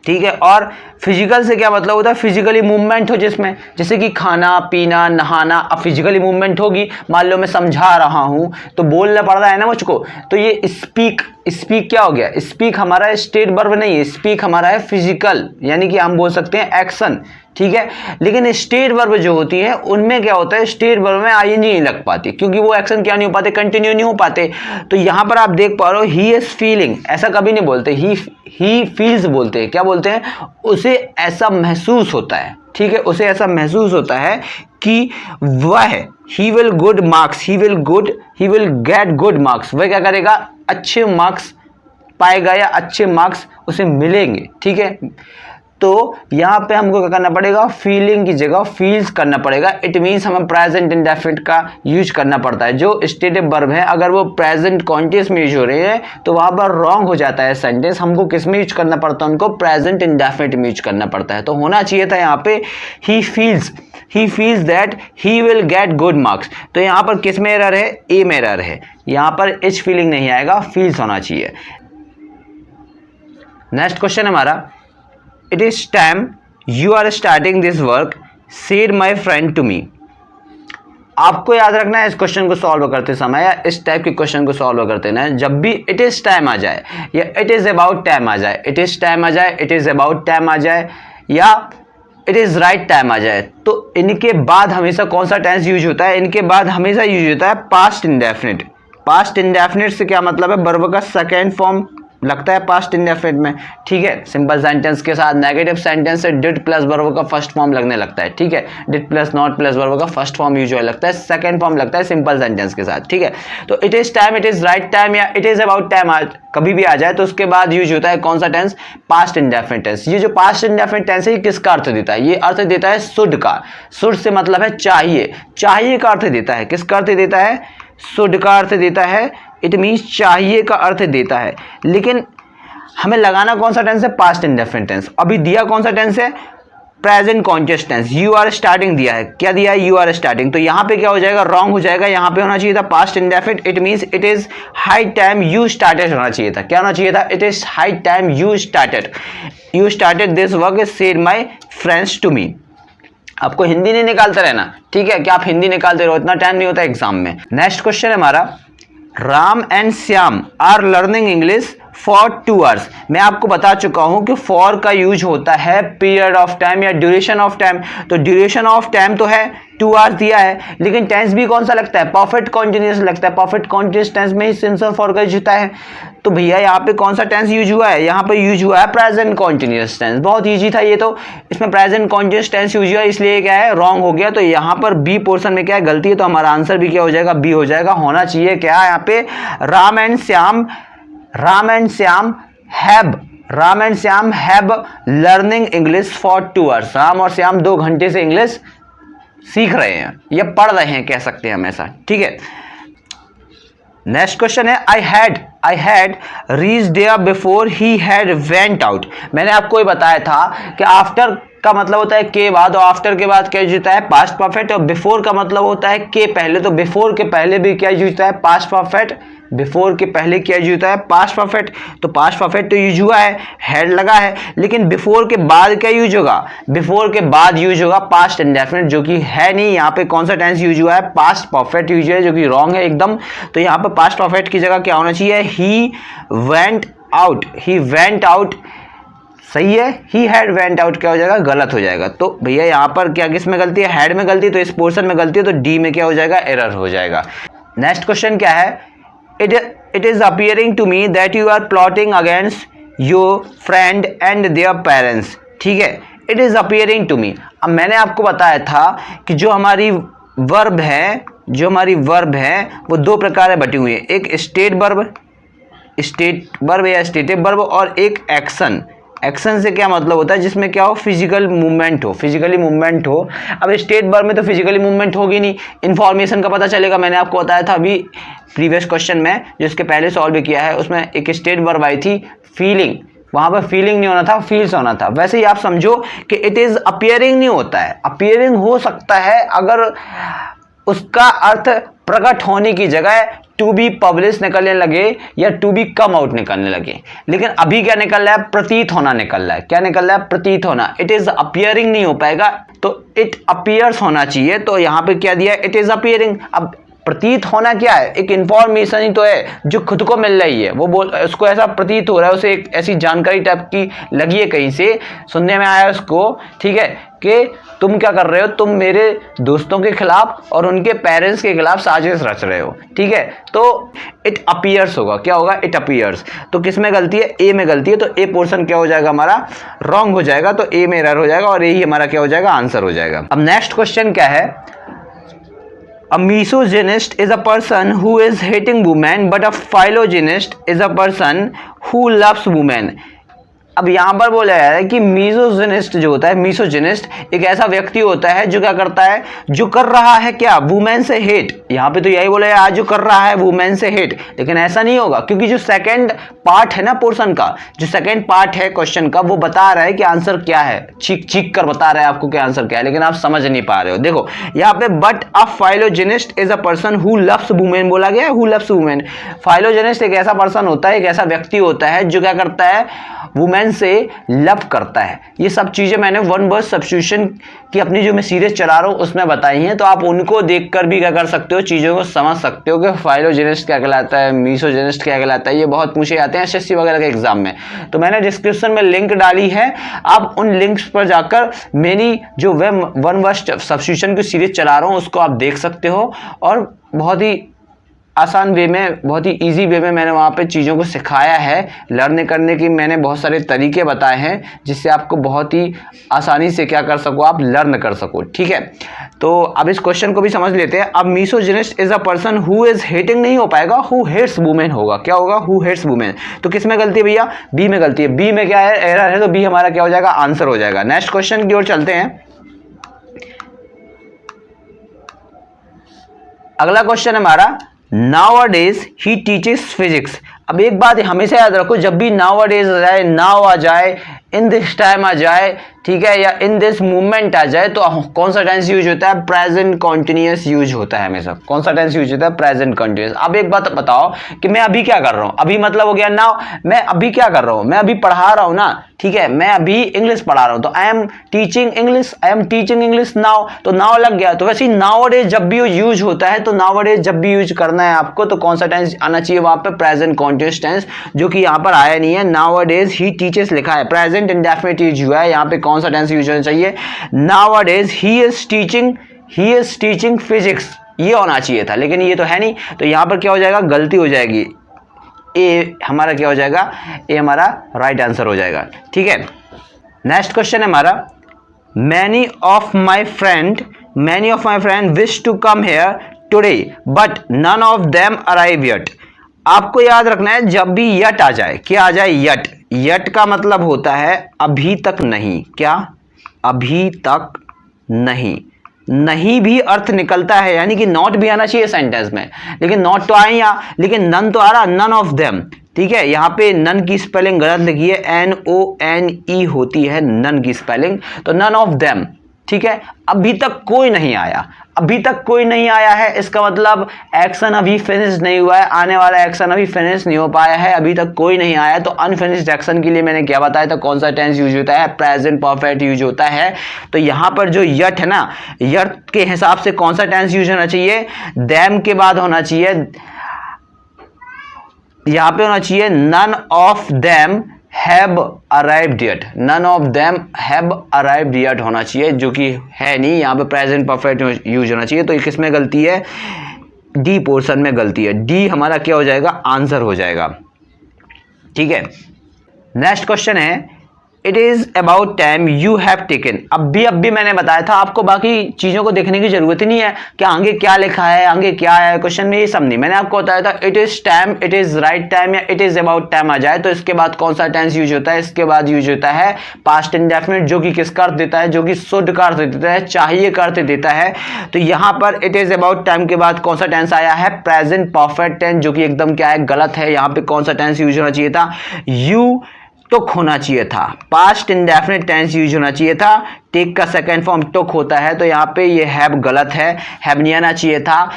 ठीक है, और फिजिकल से क्या मतलब होता है? फिजिकली मूवमेंट हो जिसमें, जैसे कि खाना पीना नहाना। अब फिजिकली मूवमेंट होगी, मान लो मैं समझा रहा हूं तो बोलना पड़ रहा है ना मुझको, तो ये स्पीक क्या हो गया? स्पीक हमारा स्टेट वर्ब नहीं है, स्पीक हमारा है फिजिकल, यानी कि हम बोल सकते हैं एक्शन। ठीक है, लेकिन स्टेट वर्ब जो होती है उनमें क्या होता है? स्टेट वर्ब में आईएनजी नहीं लग पाती, क्योंकि वो एक्शन क्या नहीं हो पाते? कंटिन्यू नहीं हो पाते। तो यहां पर आप देख पा रहे हो ही इज फीलिंग, ऐसा कभी नहीं बोलते, ही फील्स बोलते हैं। क्या बोलते हैं? उसे ऐसा महसूस होता है। ठीक है, उसे ऐसा महसूस होता है कि वह he will good marks, he will get good marks, वह क्या करेगा, अच्छे मार्क्स पाएगा या अच्छे मार्क्स उसे मिलेंगे। ठीक है, तो यहाँ पे हमको क्या करना पड़ेगा, फीलिंग की जगह फील्स करना पड़ेगा। इट मीन्स हमें प्रेजेंट इंडेफिनिट का यूज करना पड़ता है। जो स्टेटिव वर्ब है अगर वो प्रेजेंट कॉन्टिन्यूस में यूज हो रहे हैं तो वहाँ पर रॉन्ग हो जाता है सेंटेंस। हमको किस में यूज करना पड़ता है, उनको प्रेजेंट इंडेफिनिट में यूज करना पड़ता है। तो होना चाहिए था यहाँ पे he feels that he will get good marks. तो यहाँ पर किस में एरर है, ए में एरर है, यहाँ पर इच फीलिंग नहीं आएगा, फील्स होना चाहिए। नेक्स्ट क्वेश्चन हमारा, It is time you are starting this work, said my friend to me. आपको याद रखना है इस क्वेश्चन को सॉल्व करते समय या इस टाइप के क्वेश्चन को सॉल्व करते ना, जब भी इट इज टाइम आ जाए या इट इज अबाउट टाइम आ जाए, इट इज टाइम आ जाए, इट इज अबाउट टाइम आ जाए या इट इज राइट टाइम आ जाए, तो इनके बाद हमेशा कौन सा टेंस यूज होता है, इनके बाद हमेशा यूज होता है पास्ट इंडेफिनिट। पास्ट इंडेफिनिट से क्या मतलब है, वर्ब का सेकेंड फॉर्म लगता है पास्ट इंडेफिनिट में। ठीक है, सिंपल सेंटेंस के साथ नेगेटिव सेंटेंस से डिड प्लस वर्ब का फर्स्ट फॉर्म लगने लगता है। ठीक है, did plus not plus verb का फर्स्ट फॉर्म यूजुअल लगता है, सेकंड फॉर्म लगता है सिंपल सेंटेंस के साथ। ठीक है, तो it is time, it is right time या इट इज अबाउट टाइम कभी भी आ जाए तो उसके बाद यूज होता है कौन सा टेंस, पास्ट इंडेफिनिट टेंस। ये जो पास्ट इंडेफिनिट टेंस है ये किसका अर्थ देता है, ये अर्थ देता है शुड का। शुड से मतलब है चाहिए, चाहिए का अर्थ देता है, किसका अर्थ देता है, शुड का अर्थ देता है। इट मीन्स चाहिए का अर्थ देता है, लेकिन हमें लगाना कौन सा टेंस है, पास्ट इंडेफिनिट टेंस। अभी दिया कौन सा टेंस है, present continuous tense, you are starting दिया है, क्या दिया है, यू आर स्टार्टिंग। तो यहाँ पे क्या हो जाएगा, रॉन्ग हो जाएगा, यहाँ पे होना चाहिए था past indefinite. It means it is high time you started होना चाहिए था, क्या होना चाहिए था, it is high time you started this work said my friends to me. आपको हिंदी नहीं निकालते रहना, ठीक है, क्या आप हिंदी निकालते रहो, इतना टाइम नहीं होता एग्जाम में। नेक्स्ट क्वेश्चन है हमारा, Ram and Shyam are learning English for 2 hours। मैं आपको बता चुका हूं कि फॉर का यूज होता है पीरियड ऑफ टाइम या ड्यूरेशन ऑफ टाइम। तो ड्यूरेशन ऑफ टाइम तो है 2 hours दिया है, लेकिन टेंस भी कौन सा लगता है, परफेक्ट कॉन्टिन्यूअस लगता है। परफेक्ट कॉन्टिन्यूअस टेंस में ही सिंस और फॉर का यूज होता है। तो भैया यहाँ पे कौन सा टेंस यूज हुआ है, यहाँ पे यूज हुआ है प्रेजेंट कॉन्टिन्यूअस टेंस। बहुत ईजी था ये तो, इसमें प्रेजेंट कॉन्टिन्यूअस टेंस यूज हुआ, इसलिए क्या है, रॉन्ग हो गया। तो यहाँ पर बी पोर्शन में क्या है, गलती है, तो हमारा आंसर भी क्या हो जाएगा, बी हो जाएगा। होना चाहिए क्या यहाँ पे, Ram and Shyam have learning English for 2 hours। Ram और श्याम 2 घंटे से इंग्लिश सीख रहे हैं या पढ़ रहे हैं, कह सकते हैं हम ऐसा। ठीक है, नेक्स्ट क्वेश्चन है, I had reached there before he had went out. मैंने आपको ये बताया था कि आफ्टर का मतलब होता है के बाद, और आफ्टर के बाद क्या यूज होता है, पास्ट परफेक्ट, और बिफोर का मतलब होता है के पहले। तो बिफोर के पहले भी क्या यूज होता है, पास्ट परफेक्ट। बिफोर के पहले क्या यूज होता है, पास्ट परफेक्ट। तो पास्ट परफेक्ट तो यूज हुआ है, हैड लगा है, लेकिन बिफोर के बाद क्या यूज होगा, बिफोर के बाद यूज होगा पास्ट इंडेफिनिट, जो कि है नहीं। यहाँ पे कौन सा टेंस यूज हुआ है, पास्ट परफेक्ट यूज है, जो कि रॉन्ग है एकदम। तो यहाँ पे पास्ट परफेक्ट की जगह क्या होना चाहिए, ही वेंट आउट। सही है, ही हैड वेंट आउट क्या हो जाएगा, गलत हो जाएगा। तो भैया यहाँ पर क्या, किस में गलती है, हैड में गलती, तो इस पोर्शन में गलती है, तो डी में क्या हो जाएगा, एरर हो जाएगा। नेक्स्ट क्वेश्चन क्या है, it is appearing to me that you are plotting against your friend and their parents. ठीक है, it is appearing to me. अब मैंने आपको बताया था कि जो हमारी वर्ब है वो 2 प्रकार में बटी हुई है, एक स्टेट वर्ब या स्टेटिव वर्ब, और एक एक्शन। एक्शन से क्या मतलब होता है, जिसमें क्या हो, फिजिकली मूवमेंट हो। अब स्टेट वर्ब में तो फिजिकली मूवमेंट होगी नहीं, इन्फॉर्मेशन का पता चलेगा। मैंने आपको बताया था अभी प्रीवियस क्वेश्चन में, जो इसके पहले सॉल्व किया है, उसमें एक स्टेट वर्ब आई थी फीलिंग, वहां पर फीलिंग नहीं होना था, फील्स होना था। वैसे ही आप समझो कि इट इज अपियरिंग नहीं होता है, अपियरिंग हो सकता है अगर उसका अर्थ प्रकट होने की जगह टू बी पब्लिश निकलने लगे या टू बी कम आउट निकलने लगे। लेकिन अभी क्या निकल रहा है, प्रतीत होना निकल रहा है। क्या निकल रहा है, प्रतीत होना। इट इज अपियरिंग नहीं हो पाएगा, तो इट अपियर्स होना चाहिए। तो यहां पे क्या दिया, इट इज अपियरिंग। अब प्रतीत होना क्या है, एक इंफॉर्मेशन ही तो है जो खुद को मिल रही है, वो उसको ऐसा प्रतीत हो रहा है, उसे एक ऐसी जानकारी टाइप की लगी है, कहीं से सुनने में आया उसको, ठीक है, कि तुम क्या कर रहे हो, तुम मेरे दोस्तों के खिलाफ और उनके पेरेंट्स के खिलाफ साजिश रच रहे हो। ठीक है, तो इट अपीयर्स होगा, क्या होगा, इट अपीयर्स। तो किस में गलती है, ए में गलती है, तो ए पोर्शन क्या हो जाएगा हमारा, रॉन्ग हो जाएगा, तो ए में एरर हो जाएगा और ए ही हमारा क्या हो जाएगा, आंसर हो जाएगा। अब नेक्स्ट क्वेश्चन क्या है, A misogynist is a person who is hating women, but a philogynist is a person who loves women. अब यहाँ पर बोला जा रहा है कि मिसोजिनिस्ट जो होता है, मिसोजिनिस्ट एक ऐसा व्यक्ति होता है जो क्या करता है, जो कर रहा है क्या, वुमेन से हेट। यहाँ पे तो यही बोला है, जो कर रहा है वुमेन से हेट, लेकिन ऐसा नहीं होगा, क्योंकि जो सेकंड पार्ट है ना पोर्शन का, जो सेकंड पार्ट है क्वेश्चन का, वो बता रहा है कि आंसर क्या है, चीख चीख कर बता रहा है आपको कि आंसर क्या है, लेकिन आप समझ नहीं पा रहे हो। देखो यहाँ पे but a philogynist is a person who loves women बोला गया है, हु लव्स वुमेन। फाइलोजेनिस्ट एक ऐसा पर्सन होता है, एक ऐसा व्यक्ति होता है जो क्या करता है, वुमेन से लव करता है। ये सब चीजें मैंने वन वर्ड सब्स्टिट्यूशन की अपनी जो मैं सीरीज चला रहा हूं उसमें बताई हैं, तो आप उनको देखकर भी क्या कर सकते हो, चीजों को समझ सकते हो कि फाइलोजेनिस्ट क्या कहलाता है, मिसोजेनिस्ट क्या कहलाता है। ये बहुत पूछे जाते हैं एसएससी वगैरह के एग्जाम में, तो मैंने डिस्क्रिप्शन में लिंक डाली है, आप उन लिंक्स पर जाकर मेरी जो वन वर्ड सब्स्टिट्यूशन की सीरीज चला रहा हूं उसको आप देख सकते हो, और बहुत ही आसान वे में, बहुत ही इजी वे में मैंने वहाँ पे चीज़ों को सिखाया है। लर्न करने की मैंने बहुत सारे तरीके बताए हैं जिससे आपको बहुत ही आसानी से क्या कर सको, आप लर्न कर सको। ठीक है, तो अब इस क्वेश्चन को भी समझ लेते हैं। अब misogynist is a person who is hating नहीं हो पाएगा, हु हेट्स वुमेन होगा। क्या होगा, हु हेट्स वुमेन। तो किस में गलती है भैया, बी में गलती है। बी में क्या है, एरर है, तो बी हमारा क्या हो जाएगा, आंसर हो जाएगा। नेक्स्ट क्वेश्चन की ओर चलते हैं। अगला क्वेश्चन हमारा, Nowadays he teaches physics। अब एक बात हमेशा याद रखो, जब भी nowadays आ जाए, now आ जाए, इन दिस टाइम आ जाए, ठीक है, या इन दिस मूवमेंट आ जाए, तो कौन सा टेंस यूज होता है, प्रेजेंट कॉन्टिन्यूअस यूज होता है हमेशा। कौन सा टेंस यूज होता है, प्रेजेंट कॉन्टिन्यूअस। अब एक बात बताओ कि मैं अभी क्या कर रहा हूं, अभी मतलब हो गया नाउ, मैं अभी क्या कर रहा हूं, मैं अभी पढ़ा रहा हूं ना, ठीक है, मैं अभी इंग्लिश पढ़ा रहा हूं, तो I am teaching English, I am teaching English now, तो नाउ लग गया। तो वैसे ही नाउअडेज जब भी यूज होता है, तो नाउअडेज जब भी यूज करना है आपको, तो कौन सा टेंस आना चाहिए वहां पे, प्रेजेंट कॉन्टिन्यूअस टेंस, जो कि यहाँ पर आया नहीं है। नाउअडेज ही टीचेस लिखा है, प्रेजेंट इंडेफिनिट यूज हुआ है, यहाँ पे कौन सा टेंस यूज होना चाहिए, nowadays he is teaching physics, ये होना चाहिए था, लेकिन ये तो है नहीं, तो यहाँ पर क्या हो जाएगा, गलती हो जाएगी। ए हमारा क्या हो जाएगा, ए हमारा राइट आंसर हो जाएगा। ठीक है, नेक्स्ट क्वेश्चन है हमारा, many of my friend wish to come here today but none of them arrive yet. आपको याद रखना है, जब भी यट आ जाए, क्या आ जाए, यट, यट का मतलब होता है अभी तक नहीं। क्या, अभी तक नहीं, नहीं भी अर्थ निकलता है, यानी कि नॉट भी आना चाहिए सेंटेंस में, लेकिन नॉट तो आए यहाँ, लेकिन नन तो आ रहा, नन ऑफ देम। ठीक है, यहाँ पे नन की स्पेलिंग गलत लिखी है, NONE होती है नन की स्पेलिंग, तो नन ऑफ देम। ठीक है, अभी तक कोई नहीं आया, अभी तक कोई नहीं आया है, इसका मतलब एक्शन अभी फिनिश नहीं हुआ है, आने वाला एक्शन अभी फिनिश नहीं हो पाया है, अभी तक कोई नहीं आया है। तो अनफिनिश्ड एक्शन के लिए मैंने क्या बताया था, कौन सा टेंस यूज होता है, प्रेजेंट परफेक्ट यूज होता है। तो यहाँ पर जो यट है ना, यट के हिसाब से कौन सा टेंस यूज होना चाहिए, देम के बाद होना चाहिए, यहाँ पे होना चाहिए none of them have arrived yet, none of them have arrived yet होना चाहिए, जो कि है नहीं, यहाँ पे प्रेजेंट परफेक्ट यूज होना चाहिए। तो ये किस में गलती है, डी पोर्शन में गलती है, डी हमारा क्या हो जाएगा, आंसर हो जाएगा। ठीक है, नेक्स्ट क्वेश्चन है, it is about time you have taken. अब भी मैंने बताया था आपको, बाकी चीजों को देखने की जरूरत ही नहीं है कि आगे क्या लिखा है, आगे क्या है क्वेश्चन में, ये सब नहीं। मैंने आपको बताया था it is time, it is right time या इट इज अबाउट टाइम आ जाए, तो इसके बाद कौन सा टेंस यूज होता है, इसके बाद यूज होता है पास्ट इंडेफिनिट, जो कि किसका अर्थ देता है, जो कि शुड का अर्थ देता है, चाहिए का अर्थ देता है। तो यहाँ पर इट इज अबाउट टाइम के बाद कौन सा टेंस आया है, प्रेजेंट परफेक्ट टेंस, जो कि एकदम क्या है, गलत है। यहाँ पे कौन सा टेंस यूज होना चाहिए था, यू टुक होना चाहिए था, पास्ट इंडेफिनिट टेंस यूज होना चाहिए था। टेक का सेकंड फॉर्म टुक होता है, तो यहाँ पे ये हैव गलत है, हैव नहीं आना चाहिए था।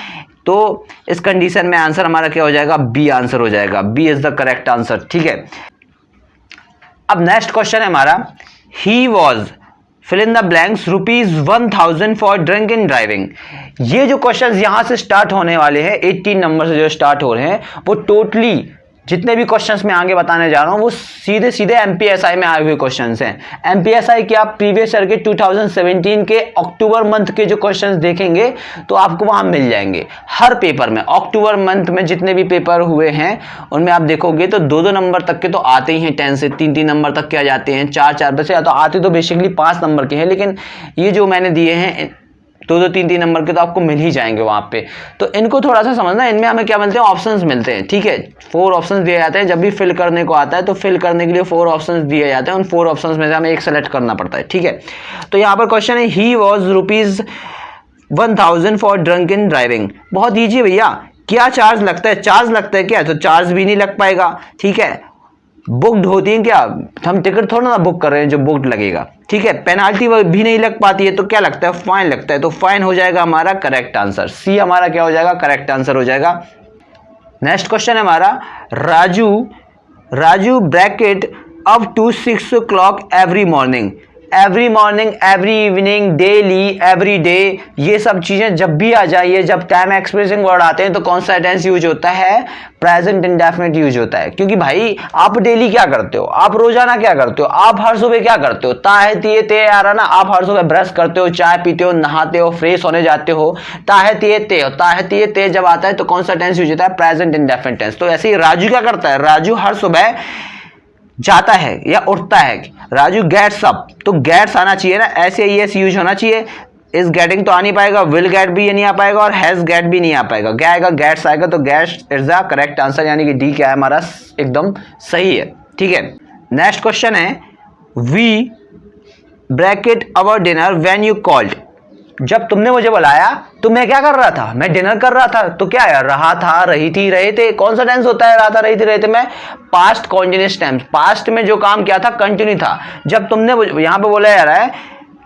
तो इस कंडीशन में आंसर हमारा क्या हो जाएगा, बी आंसर हो जाएगा, B is the correct answer. ठीक है, अब नेक्स्ट क्वेश्चन है हमारा, he was fill in the blanks ₹1000 for drink in driving. ये जो क्वेश्चन यहां से स्टार्ट होने वाले हैं, 18 नंबर से जो स्टार्ट हो रहे हैं, वो टोटली जितने भी क्वेश्चंस मैं आगे बताने जा रहा हूं वो सीधे सीधे एमपीएसआई में आए हुए क्वेश्चंस हैं। एमपीएसआई के आप प्रीवियस ईयर के 2017 के अक्टूबर मंथ के जो क्वेश्चंस देखेंगे तो आपको वहां मिल जाएंगे। हर पेपर में अक्टूबर मंथ में जितने भी पेपर हुए हैं उनमें आप देखोगे तो 2-2 नंबर तक के तो आते ही हैं, 10 से 3-3 नंबर तक के आ जाते हैं, 4-4 बसे या तो आते तो बेसिकली 5 नंबर के हैं, लेकिन ये जो मैंने दिए हैं 2-2, 3-3 नंबर के तो आपको मिल ही जाएंगे वहां पे। तो इनको थोड़ा सा समझना, इनमें हमें क्या मिलते हैं, ऑप्शंस मिलते हैं। ठीक है, 4 ऑप्शंस दिए जाते हैं। जब भी फिल करने को आता है तो फिल करने के लिए 4 ऑप्शंस दिए जाते हैं, उन 4 ऑप्शंस में से हमें एक सेलेक्ट करना पड़ता है। ठीक है, तो यहाँ पर क्वेश्चन है he was ₹1000 for drunk in driving. बहुत ईजी भैया, क्या चार्ज लगता है, चार्ज लगता है क्या, तो चार्ज भी नहीं लग पाएगा। ठीक है, बुक्ड होती है क्या, हम टिकट थोड़ा ना बुक कर रहे हैं जो बुक्ड लगेगा। ठीक है, पेनाल्टी भी नहीं लग पाती है तो क्या लगता है, फाइन लगता है, तो फाइन हो जाएगा हमारा करेक्ट आंसर। सी हमारा क्या हो जाएगा, करेक्ट आंसर हो जाएगा। नेक्स्ट क्वेश्चन है हमारा Raju bracket up to 6 o'clock every morning. Every morning, every evening, daily, every day, ये सब चीजें जब भी आ जाइए, जब टाइम एक्सप्रेसिंग वर्ड आते हैं तो कौन सा टेंस यूज होता है, प्रेजेंट इंडेफिनिट यूज होता है। क्योंकि भाई आप डेली क्या करते हो, आप रोजाना क्या करते हो, आप हर सुबह क्या करते हो, ताहे तिये ते आ रहा ना, आप हर सुबह ब्रश करते हो, चाय पीते हो, नहाते हो, फ्रेश होने जाते हो, ताहे तिये ते हो, ताहे तिये ते जब आता है तो कौन सा टेंस यूज होता है, प्रेजेंट इंडेफिनिट टेंस। तो ऐसे ही राजू क्या करता है, राजू हर सुबह जाता है या उठता है, राजू गेट्स अप, तो गेट्स आना चाहिए ना, ऐसे एस यूज होना चाहिए। इज गेटिंग तो आ नहीं पाएगा, विल गेट भी ये नहीं आ पाएगा और हैज गेट भी नहीं आ पाएगा, क्या आएगा, गेट्स आएगा। तो gets is the correct answer, यानी कि डी क्या है हमारा, एकदम सही है। ठीक है, नेक्स्ट क्वेश्चन है we bracket our dinner when you called. जब तुमने मुझे बुलाया तो मैं क्या कर रहा था, मैं डिनर कर रहा था। तो क्या है, रहा था, रही थी, रहे थे, कौन सा टेंस होता है, रहा था, रही थी, रहे थे में, पास्ट कॉन्टिन्यूअस टेंस। पास्ट में जो काम किया था कंटिन्यू था। जब तुमने, यहां पे बोला जा रहा है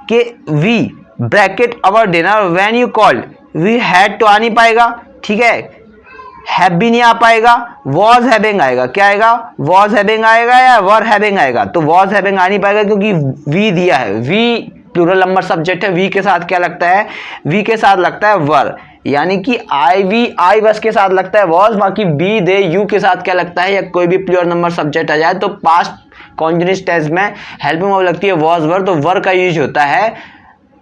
कि we bracket our dinner when you called, we had तो आ नहीं पाएगा। ठीक है, हैव भी नहीं आ पाएगा, वॉज हैविंग आएगा। क्या आएगा, वॉज हैविंग आएगा या वर हैविंग आएगा, तो वॉज हैविंग आ नहीं पाएगा क्योंकि वी दिया है। वी प्लूरल नंबर सब्जेक्ट है, वी के साथ क्या लगता है, वी के साथ लगता है वर, यानी कि आई बस के साथ लगता है वॉज, बाकी बी दे यू के साथ क्या लगता है, या कोई भी प्लूरल नंबर सब्जेक्ट आ जाए तो पास्ट कॉन्टिन्यूअस टेंस में हेल्पिंग वर्ब लगती है वॉज वर, तो वर का यूज होता है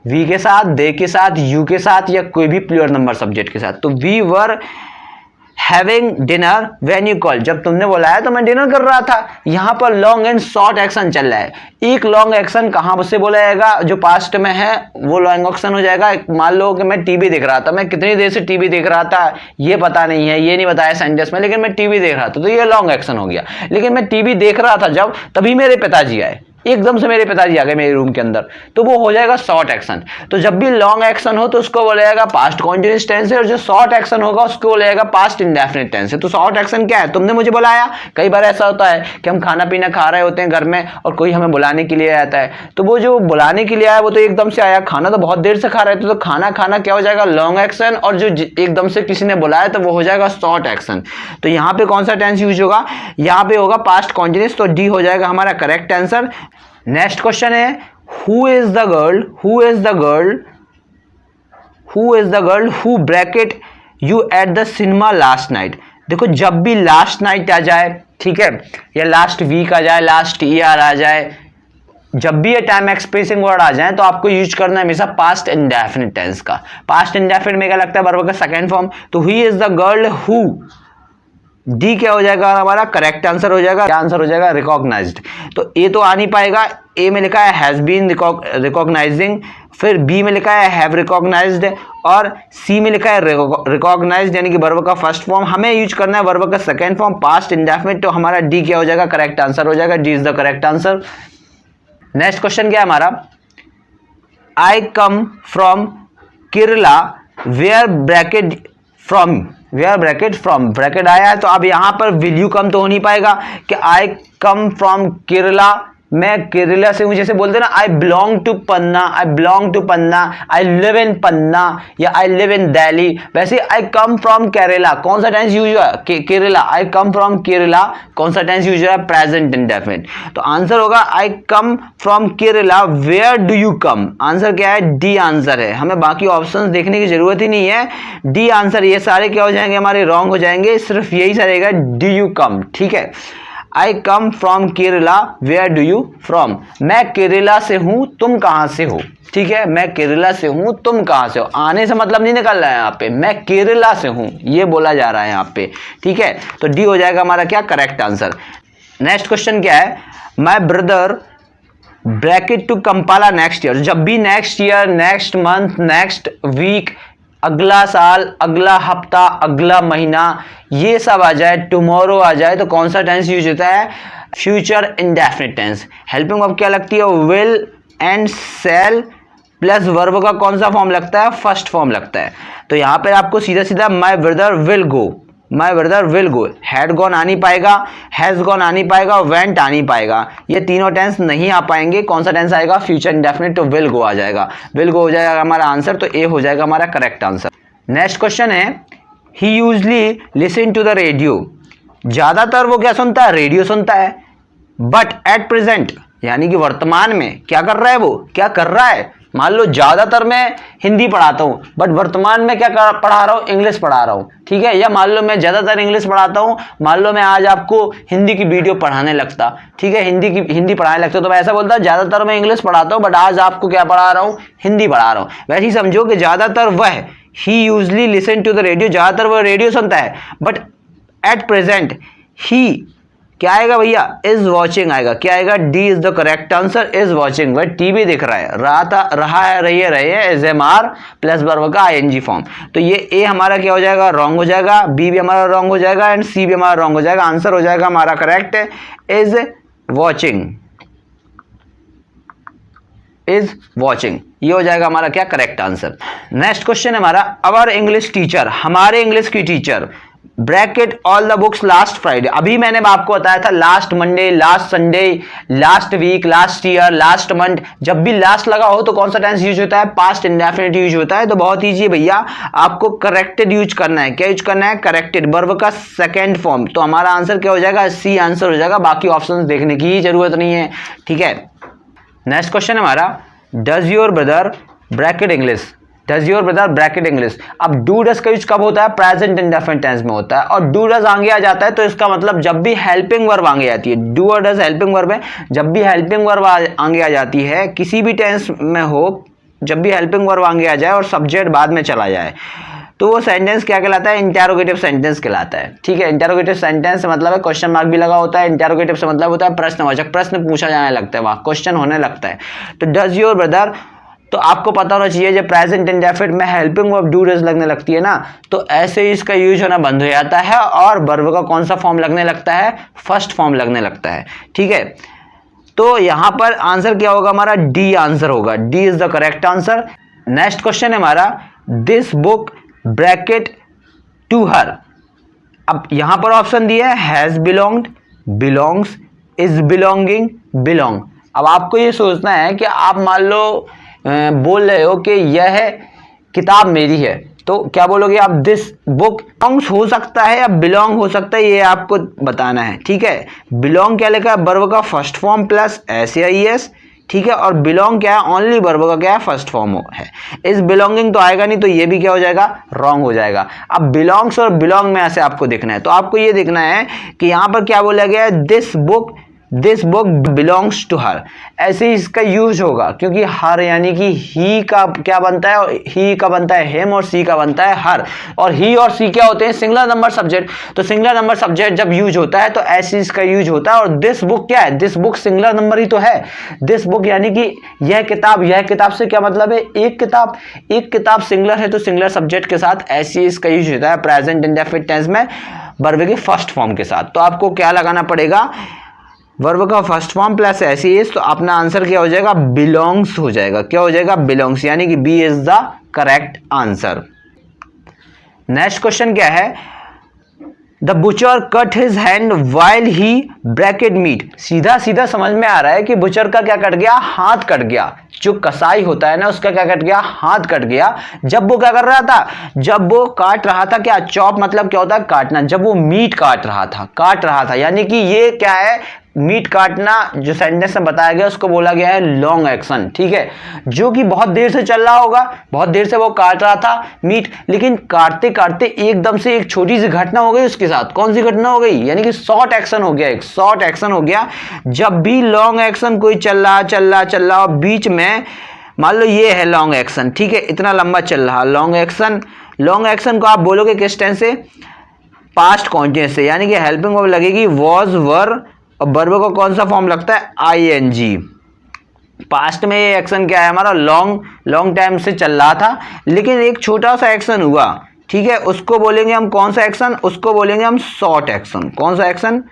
वी के साथ, दे के साथ, यू के साथ या कोई भी प्लूरल नंबर सब्जेक्ट के साथ। तो we were having dinner when you call, जब तुमने बुलाया तो मैं डिनर कर रहा था। यहां पर लॉन्ग एंड शॉर्ट एक्शन चल रहा है। एक लॉन्ग एक्शन कहां से बोला जाएगा, जो पास्ट में है वो लॉन्ग एक्शन हो जाएगा। मान लो कि मैं टीवी देख रहा था, मैं कितनी देर से टीवी देख रहा था ये पता नहीं है, ये नहीं बताया सेंटेंस में, लेकिन मैं टीवी देख रहा था, तो ये लॉन्ग एक्शन हो गया। लेकिन मैं टीवी देख रहा था जब, तभी मेरे पिताजी आए, एकदम से मेरे पिताजी आ गए मेरे रूम के अंदर, तो वो हो जाएगा शॉर्ट एक्शन। तो जब भी लॉन्ग एक्शन हो तो उसको बोला जाएगा पास्ट कॉन्टिन्यूअस टेंस है, और जो शॉर्ट एक्शन होगा उसको बोला जाएगा पास्ट इंडेफिनिट टेंस है। तो शॉर्ट एक्शन क्या है, तुमने मुझे बुलाया। कई बार ऐसा होता है कि हम खाना पीना खा रहे होते हैं घर में और कोई हमें बुलाने के लिए आता है, तो वो जो बुलाने के लिए आया वो तो एकदम से आया, खाना तो बहुत देर से खा रहे थे, तो खाना खाना क्या हो जाएगा, लॉन्ग एक्शन, और जो एकदम से किसी ने बुलाया तो वो हो जाएगा शॉर्ट एक्शन। तो यहाँ पे कौन सा टेंस यूज होगा, यहाँ पे होगा पास्ट कॉन्टिन्यूअस, तो डी हो जाएगा हमारा करेक्ट आंसर। नेक्स्ट क्वेश्चन है who is the girl who bracket you at the cinema last night. देखो जब भी लास्ट नाइट आ जाए, ठीक है, या लास्ट वीक आ जाए, लास्ट ईयर आ जाए, जब भी ये टाइम एक्सप्रेसिंग वर्ड आ जाए तो आपको यूज करना है हमेशा पास्ट इंडेफिनिट टेंस का। पास्ट इंडेफिनिट में क्या लगता है, वर्ब का सेकंड फॉर्म। तो he is the girl who, D क्या हो जाएगा हमारा, करेक्ट आंसर हो जाएगा। क्या आंसर हो जाएगा, रिकॉग्नाइज्ड। तो ए तो आ नहीं पाएगा, ए में लिखा है हैज बीन रिकॉग्नाइजिंग, फिर बी में लिखा है हैव रिकॉग्नाइज्ड, और सी में लिखा है रिकॉग्नाइज्ड, यानी कि वर्ब का फर्स्ट फॉर्म। हमें यूज करना है वर्ब का सेकंड फॉर्म पास्ट इंडेफिनिट, तो हमारा डी क्या हो जाएगा, करेक्ट आंसर हो जाएगा। D is the correct answer. Next question क्या है हमारा, I come from Kerala where bracket from, where bracket from, bracket आया है तो अब यहां पर विल यू कम तो हो नहीं पाएगा कि आई कम फ्रॉम केरला मैं केरला से हूं, जैसे बोलते ना I belong to Panna, I belong to Panna, I live in Panna या आई लिव इन दिल्ली। वैसे आई कम फ्रॉम केरला, कौन सा टेंस यूज हुआ है? केरला, आई कम फ्रॉम केरला, कौन सा टेंस यूज हुआ है? Present indefinite. तो आंसर होगा I come from Kerala, where do you come? Answer क्या है? डी आंसर है। हमें बाकी ऑप्शंस देखने की जरूरत ही नहीं है, डी आंसर। ये सारे क्या हो जाएंगे? हमारे रॉन्ग हो जाएंगे, सिर्फ यही सा रहेगा डू यू कम। ठीक है, I come from Kerala, where do you from? मैं केरला से हूं, तुम कहां से हो? ठीक है, मैं केरला से हूं, तुम कहां से हो? आने से मतलब नहीं निकल रहा है यहाँ पे, मैं केरला से हूं ये बोला जा रहा है यहाँ पे। ठीक है, तो डी हो जाएगा हमारा क्या? Correct answer. नेक्स्ट क्वेश्चन क्या है? My brother bracket to Kampala next year. जब भी next year, next month, next week, अगला साल, अगला हफ्ता, अगला महीना, ये सब आ जाए, टुमारो आ जाए, तो कौन सा टेंस यूज होता है? Future indefinite tense. Helping verb क्या लगती है? Will and shall plus verb का कौन सा फॉर्म लगता है? फर्स्ट फॉर्म लगता है। तो यहां पर आपको सीधा सीधा my brother will go, my brother will go, had gone आ नहीं पाएगा, हैज गॉन आ नहीं पाएगा, वेंट आ नहीं पाएगा, ये तीनों टेंस नहीं आ पाएंगे। कौन सा टेंस आएगा? फ्यूचर इंडेफिनिट, तो विल गो आ जाएगा, विल गो हो जाएगा हमारा आंसर, तो ए हो जाएगा हमारा करेक्ट आंसर। नेक्स्ट क्वेश्चन है, he usually listen to the radio. ज्यादातर वो क्या सुनता है? रेडियो सुनता है। बट एट प्रेजेंट, यानी कि वर्तमान में क्या कर रहा है? वो क्या कर रहा है? मान लो ज्यादातर मैं हिंदी पढ़ाता हूं, बट वर्तमान में क्या पढ़ा रहा हूं? इंग्लिश पढ़ा रहा हूं। ठीक है, या मान लो मैं ज्यादातर इंग्लिश पढ़ाता हूं, मान लो मैं आज आपको हिंदी की वीडियो पढ़ाने लगता, ठीक है, हिंदी पढ़ाने लगता, तो मैं ऐसा बोलता ज्यादातर मैं इंग्लिश पढ़ाता हूं, बट आज आपको क्या पढ़ा रहा हूं? हिंदी पढ़ा रहा हूं। वैसे ही समझो कि ज्यादातर वह, he usually listen to the radio, ज्यादातर वह रेडियो सुनता है। बट एट प्रेजेंट ही क्या आएगा भैया? इज वॉचिंग आएगा। क्या आएगा? D is the correct answer, is watching. वह टीवी देख रहा है, रहा है, रही है, is am are plus verb का आईएनजी फॉर्म। तो ये ए हमारा क्या हो जाएगा? रॉन्ग हो जाएगा, बी भी हमारा रॉन्ग हो जाएगा, एंड सी भी हमारा रॉन्ग हो जाएगा। आंसर हो जाएगा हमारा correct, is watching, is watching, ये हो जाएगा हमारा क्या? Correct answer. नेक्स्ट क्वेश्चन है हमारा, अवर इंग्लिश टीचर, हमारे इंग्लिश की teacher, bracket all the books last Friday. अभी मैंने आपको बताया था last Monday, last Sunday, last week, last year, last month. जब भी लास्ट लगा हो तो कौन सा टेंस यूज होता है? पास्ट इंडेफिनिट यूज होता है। तो बहुत ईजी है भैया, आपको करेक्टेड यूज करना है। क्या यूज करना है? करेक्टेड, वर्ब का सेकेंड फॉर्म। तो हमारा आंसर क्या हो जाएगा? सी आंसर हो जाएगा, बाकी ऑप्शन देखने की ही जरूरत नहीं है। ठीक है, नेक्स्ट क्वेश्चन हमारा, does your brother bracket English, does your brother bracket English. अब डू डज का यूज कब होता है? प्रेजेंट इंडेफिनिट टेंस में होता है। और डू डज आगे आ जाता है तो इसका मतलब जब भी हेल्पिंग वर्ब आगे आती है, डू और डज हेल्पिंग वर्ब है, जब भी हेल्पिंग वर्ब आगे आ जाती है किसी भी टेंस में हो, जब भी हेल्पिंग वर्ब आगे आ जाए और सब्जेक्ट बाद में चला जाए, तो वो सेंटेंस क्या कहलाता है? इंटेरोगेटिव सेंटेंस कहलाता है। ठीक है, इंटेरोगेटिव सेंटेंस से मतलब है क्वेश्चन मार्क भी लगा होता है। इंटेरोगेटिव से मतलब होता है प्रश्नवाचक, प्रश्न पूछा जाने लगता है, वहां क्वेश्चन होने लगता है। तो डज योर ब्रदर, तो आपको पता होना चाहिए जब प्रेजेंट इंडेफिनिट में हेल्पिंग वर्ब डू डज लगने लगती है ना, तो ऐसे ही इसका यूज होना बंद हो जाता है और वर्ब का कौन सा फॉर्म लगने लगता है? फर्स्ट फॉर्म लगने लगता है। ठीक है, तो यहां पर आंसर क्या होगा हमारा? डी आंसर होगा, D is the correct answer. Next question है हमारा, this book bracket to her. अब यहां पर ऑप्शन दिया है has belonged, belongs, is belonging, belong. अब आपको ये सोचना है कि आप मान लो बोल रहे हो कि यह किताब मेरी है, तो क्या बोलोगे आप? दिस बुक बिलोंग्स हो सकता है या बिलोंग हो सकता है, ये आपको बताना है। ठीक है, बिलोंग क्या लिखा है? वर्ब का फर्स्ट फॉर्म प्लस SAIS। ठीक है, और बिलोंग क्या है? ओनली वर्ब का क्या है? फर्स्ट फॉर्म है। इस बिलोंगिंग तो आएगा नहीं, तो ये भी क्या हो जाएगा? रॉन्ग हो जाएगा। अब बिलोंग्स और बिलोंग में ऐसे आपको देखना है, तो आपको ये देखना है कि यहां पर क्या बोला गया है? This book belongs to her, ऐसे ही इसका यूज होगा, क्योंकि हर यानी कि ही का क्या बनता है? ही का बनता है हिम, और सी का बनता है हर। और ही और सी क्या होते हैं? Singular number subject. तो सिंगुलर नंबर सब्जेक्ट जब यूज होता है तो ऐसे इसका यूज होता है। और दिस बुक क्या है? दिस बुक सिंगुलर नंबर ही तो है। दिस बुक यानी कि यह किताब, यह किताब से क्या मतलब है? एक किताब। एक किताब सिंगुलर है तो सिंगुलर सब्जेक्ट के साथ ऐसे इसका यूज होता है प्रेजेंट इंडेफिनिट टेंस में वर्ब के फर्स्ट फॉर्म के साथ। तो आपको क्या लगाना पड़ेगा? वर्ब का फर्स्ट फॉर्म प्लस SAIS। तो अपना आंसर क्या हो जाएगा? बिलोंग्स हो जाएगा। क्या हो जाएगा? बिलोंग्स, यानी कि B is the correct answer. Next question क्या है? The butcher cut his hand while he bracket meat. सीधा सीधा समझ में आ रहा है कि बुचर का क्या कट गया, हाथ कट गया। जो कसाई होता है ना उसका क्या कट गया, हाथ कट गया। जब वो क्या कर रहा था, जब वो काट रहा था, क्या चॉप मतलब क्या होता है, काटना, जब वो मीट काट रहा था, यानी कि ये क्या है, मीट काटना जो सेंटेंस में बताया गया उसको बोला गया है लॉन्ग एक्शन। ठीक है, जो कि बहुत देर से चल रहा होगा, बहुत देर से वो काट रहा था मीट, लेकिन काटते काटते एकदम से एक छोटी सी घटना हो गई उसके साथ। कौन सी घटना हो गई, यानी कि शॉर्ट एक्शन हो गया, एक शॉर्ट एक्शन हो गया। जब भी लॉन्ग एक्शन कोई चल रहा और बीच में मान लो ये है लॉन्ग एक्शन, ठीक है, इतना लंबा चल रहा लॉन्ग एक्शन को आप बोलोगे किस टेंस से, पास्ट कॉन्टिन्यूअस से, यानी कि हेल्पिंग वर्ब लगेगी वॉज वर, और वर्ब का कौन सा फॉर्म लगता है, आईएनजी। पास्ट में ये एक्शन क्या है हमारा, लॉन्ग टाइम से चल रहा था, लेकिन एक छोटा सा एक्शन हुआ, ठीक है, उसको बोलेंगे हम कौन सा एक्शन, उसको बोलेंगे हम शॉर्ट एक्शन। कौन सा एक्शन,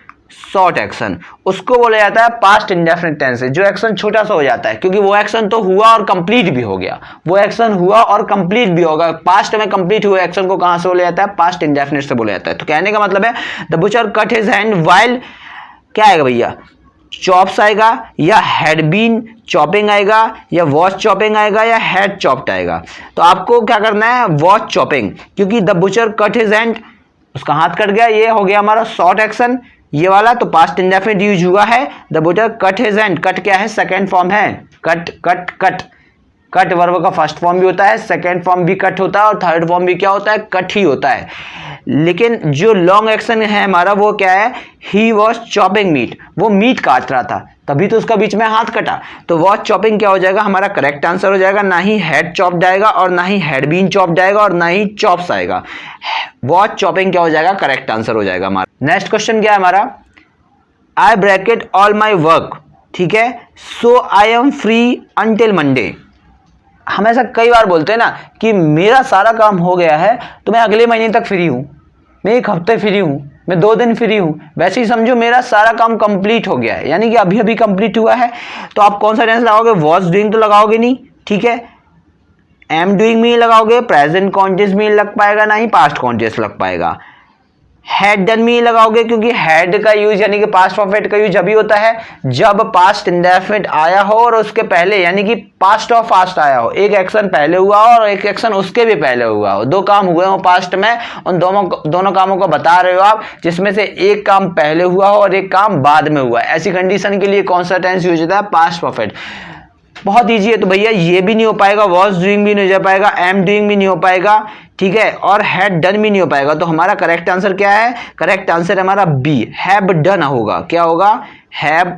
शॉर्ट एक्शन। उसको बोला जाता है पास्ट इंडेफिनिट टेंस से, जो एक्शन छोटा सा हो जाता है, क्योंकि वो एक्शन तो हुआ और कंप्लीट भी हो गया, वो एक्शन हुआ और कंप्लीट भी होगा। पास्ट में कंप्लीट हुए एक्शन को कहां से बोला जाता है, पास्ट इंडेफिनिट से बोला जाता है। तो कहने का मतलब है the butcher cut his hand while, क्या आएगा भैया, चॉप्स आएगा, या हैड बीन चॉपिंग आएगा, या वॉच चॉपिंग आएगा, या हैड चॉप्ड आएगा। तो आपको क्या करना है, वॉच चॉपिंग, क्योंकि the butcher cut his hand, उसका हाथ कट गया, ये हो गया हमारा शॉर्ट एक्शन, ये वाला तो पास्ट इंडेफिनिट यूज हुआ है। The butcher cut his hand, cut क्या है, सेकेंड फॉर्म है, कट वर्ब का फर्स्ट फॉर्म भी होता है, सेकेंड फॉर्म भी कट होता है, और थर्ड फॉर्म भी क्या होता है, कट ही होता है। लेकिन जो लॉन्ग एक्शन है हमारा वो क्या है, ही वॉज चॉपिंग मीट, वो मीट काट रहा था, तभी तो उसका बीच में हाथ कटा। तो वॉच चॉपिंग क्या हो जाएगा, हमारा करेक्ट आंसर हो जाएगा, ना ही हैड चॉप्ड आएगा, और ना ही हैड बीन चॉप्ड आएगा, और ना ही चॉप्स आएगा। वॉच चॉपिंग क्या हो जाएगा, करेक्ट आंसर हो जाएगा हमारा। नेक्स्ट क्वेश्चन क्या है हमारा, I bracket all my work, ठीक है, so I am free until Monday. हम ऐसा कई बार बोलते हैं ना कि मेरा सारा काम हो गया है तो मैं अगले महीने तक फ्री हूं, मैं एक हफ्ते फ्री हूं, मैं 2 दिन फ्री हूं, वैसे ही समझो मेरा सारा काम कंप्लीट हो गया है, यानी कि अभी अभी कंप्लीट हुआ है। तो आप कौन सा टेंस लगाओगे, वॉज डूइंग तो लगाओगे नहीं, ठीक है, एम डूइंग में लगाओगे, प्रेजेंट कॉन्टिन्यूअस में लग पाएगा, ना ही पास्ट कॉन्टिन्यूअस लग पाएगा। हैड डन में लगाओगे, क्योंकि हैड का यूज यानी कि पास्ट परफेक्ट का यूज अभी होता है जब पास्ट इंडेफिनिट आया हो और उसके पहले यानी कि पास्ट ऑफ पास्ट आया हो, एक एक्शन पहले हुआ हो और एक एक्शन उसके भी पहले हुआ हो, 2 काम हुए हो पास्ट में, उन दोनों कामों को बता रहे हो आप, जिसमें से एक काम पहले हुआ हो और एक काम बाद में हुआ। ऐसी कंडीशन के लिए कौन सा टेंस यूज होता है, पास्ट परफेक्ट। बहुत ईजी है, तो भैया ये भी नहीं हो पाएगा, वॉज डूइंग भी नहीं हो पाएगा, एम डूइंग भी नहीं हो पाएगा, ठीक है, और हैड डन भी नहीं हो पाएगा। तो हमारा करेक्ट आंसर क्या है, करेक्ट आंसर हमारा बी, हैव डन होगा। क्या होगा, हैव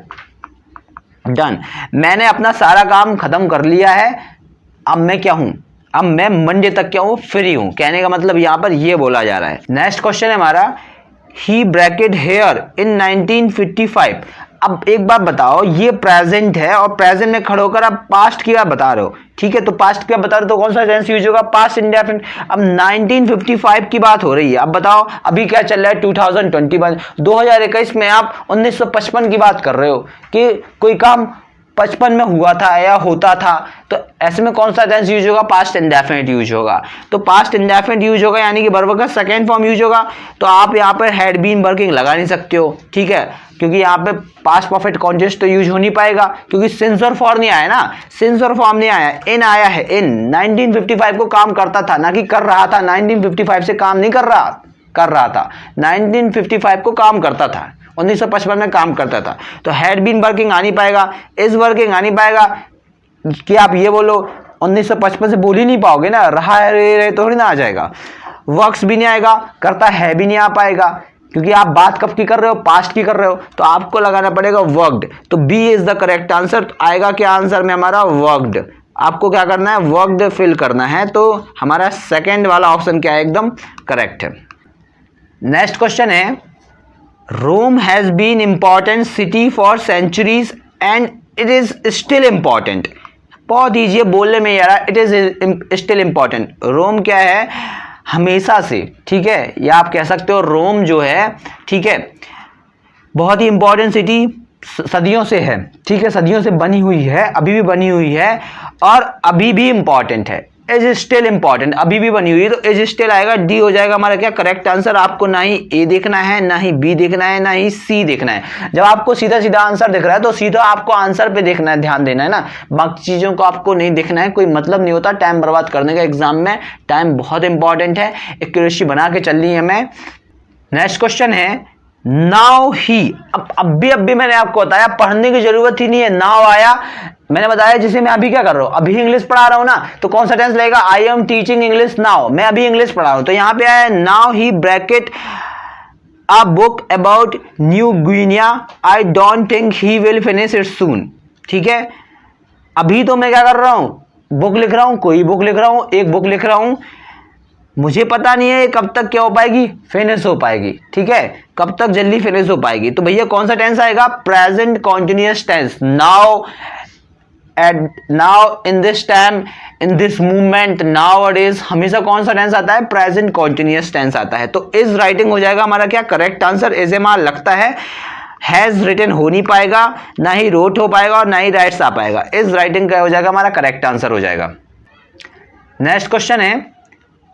डन। मैंने अपना सारा काम खत्म कर लिया है, अब मैं क्या हूं, अब मैं मंडे तक क्या हूं, फ्री हूं। कहने का मतलब यहां पर ये बोला जा रहा है। नेक्स्ट क्वेश्चन है हमारा, ही ब्रैकेट हेयर इन 1955। अब एक बात बताओ, ये प्रेजेंट है और प्रेजेंट में खड़े होकर आप पास्ट की बात बता रहे हो, ठीक है, तो पास्ट की बात बता रहे हो तो कौन सा टेंस यूज होगा, पास्ट इंडेफिनिट। अब 1955 की बात हो रही है, अब बताओ अभी क्या चल रहा है, 2021 2021 में आप 1955 की बात कर रहे हो कि कोई काम 55 में हुआ था या होता था, तो ऐसे में कौन सा टेंस यूज होगा, पास्ट इंडेफिनिट यूज होगा। तो पास्ट इंडेफिनिट यूज होगा यानी कि वर्ब का सेकेंड फॉर्म यूज होगा। तो आप यहाँ पर हैड बीन वर्किंग लगा नहीं सकते हो, ठीक है, क्योंकि यहाँ पे पास्ट परफेक्ट कॉन्टिन्यूअस तो यूज हो नहीं पाएगा, क्योंकि सिंस और फॉर नहीं आया ना, सिंस और फॉर्म नहीं आया, इन आया है। इन 1955 को काम करता था, ना कि कर रहा था। 1955 से काम नहीं कर रहा था, 1955 को काम करता था, 1955 में काम करता था। तो हैड बीन वर्किंग आ नहीं पाएगा, इज वर्किंग आ नहीं पाएगा कि आप ये बोलो 1955 से बोल ही नहीं पाओगे ना, रहा है थोड़ी ना आ जाएगा। वर्क्स भी नहीं आएगा, करता है भी नहीं आ पाएगा, क्योंकि आप बात कब की कर रहे हो, पास्ट की कर रहे हो, तो आपको लगाना पड़ेगा वर्कड। तो B is the correct answer. आएगा क्या आंसर में हमारा, वर्कड। आपको क्या करना है, वर्कड फिल करना है। तो हमारा सेकेंड वाला ऑप्शन क्या है, एकदम करेक्ट है। नेक्स्ट क्वेश्चन है, Rome has been important city for centuries and it is still important. बहुत ईजी है बोलने में यार, it is still important. Rome क्या है, हमेशा से, ठीक है, या आप कह सकते हो रोम जो है, ठीक है, बहुत ही इंपॉर्टेंट सिटी सदियों से है, ठीक है, सदियों से बनी हुई है, अभी भी बनी हुई है और अभी भी इंपॉर्टेंट है। इज स्टिल इंपॉर्टेंट, अभी भी बनी हुई है, तो इज स्टिल आएगा, डी हो जाएगा हमारा क्या करेक्ट आंसर। आपको ना ही ए देखना है, ना ही बी देखना है, ना ही सी देखना है। जब आपको सीधा सीधा आंसर दिख रहा है तो सीधा आपको आंसर पे देखना है, ध्यान देना है ना, बाकी चीजों को आपको नहीं देखना है, कोई मतलब नहीं होता टाइम बर्बाद करने का। एग्जाम में टाइम बहुत इंपॉर्टेंट है, एक्यूरेसी बना के चलनी है हमें। नेक्स्ट क्वेश्चन है नाउ ही। अब भी मैंने आपको बताया पढ़ने की जरूरत ही नहीं है, नाउ आया मैंने बताया, जिसे मैं अभी क्या कर रहा हूं, अभी इंग्लिश पढ़ा रहा हूं ना, तो कौन सा टेंस लगेगा, I am teaching English now, मैं अभी इंग्लिश पढ़ा रहा हूं, तो यहां पे आया now he bracket a book about new Guinea, I don't think he will finish it सून। ठीक है, अभी तो मैं क्या कर रहा हूं, बुक लिख रहा हूं, कोई बुक लिख रहा हूं, एक बुक लिख रहा हूं, मुझे पता नहीं है कब तक क्या हो पाएगी, फिनिश हो पाएगी। ठीक है, कब तक जल्दी फिनिश हो पाएगी, तो भैया कौन सा टेंस आएगा, present continuous tense. Now in this time, in this movement, now days, हमेशा कौन सा टेंस आता है, प्रेजेंट कॉन्टिन्यूअस टेंस आता है। तो इज राइटिंग हो जाएगा हमारा क्या correct answer. Is am are लगता है, हैज रिटन हो नहीं पाएगा, ना ही रोट हो पाएगा और ना ही राइट्स आ पाएगा। इज राइटिंग क्या हो जाएगा हमारा करेक्ट आंसर हो जाएगा। नेक्स्ट क्वेश्चन है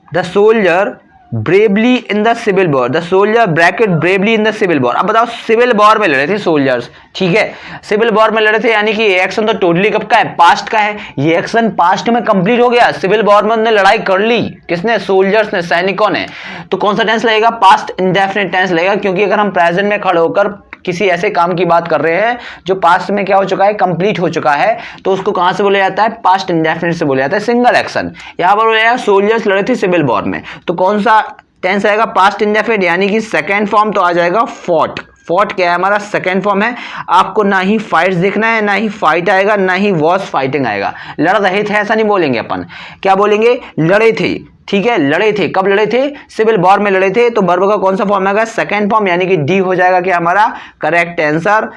the soldier bravely in the civil war, the soldier bracket bravely in the civil war. अब बताओ सिविल वॉर में लड़े थे सोल्जर्स, ठीक है, सिविल वॉर में लड़े थे, यानी कि ये एक्शन तो टोटली कब का है, पास्ट का है, ये एक्शन पास्ट में कंप्लीट हो गया, सिविल वॉर में उन्होंने लड़ाई कर ली, किसने, सोल्जर्स ने, सैनिकों ने। तो कौन सा टेंस लगेगा, पास्ट इंडेफिनिट टेंस लगेगा, क्योंकि अगर हम प्रेजेंट में खड़े होकर किसी ऐसे काम की बात कर रहे हैं जो पास्ट में क्या हो चुका है, कंप्लीट हो चुका है, तो उसको कहां से बोला जाता है, पास्ट इंडेफिनिट से बोला जाता है, सिंगल एक्शन। यहां पर बोला सोल्जर्स लड़े थे सिविल वॉर में, तो कौन सा टेंस आएगा, पास्ट इंडेफिनिट, यानी कि सेकेंड फॉर्म तो आ जाएगा फॉट। फॉट क्या है हमारा, सेकेंड फॉर्म है। आपको ना ही फाइट्स देखना है, ना ही फाइट आएगा, ना ही वॉज फाइटिंग आएगा। लड़ रहे थे ऐसा नहीं बोलेंगे अपन, क्या बोलेंगे, लड़े थे। ठीक है, लड़े थे, कब लड़े थे, सिविल वॉर में लड़े थे, तो वर्ब का कौन सा फॉर्म आएगा, सेकेंड फॉर्म, यानी कि डी हो जाएगा कि हमारा करेक्ट आंसर।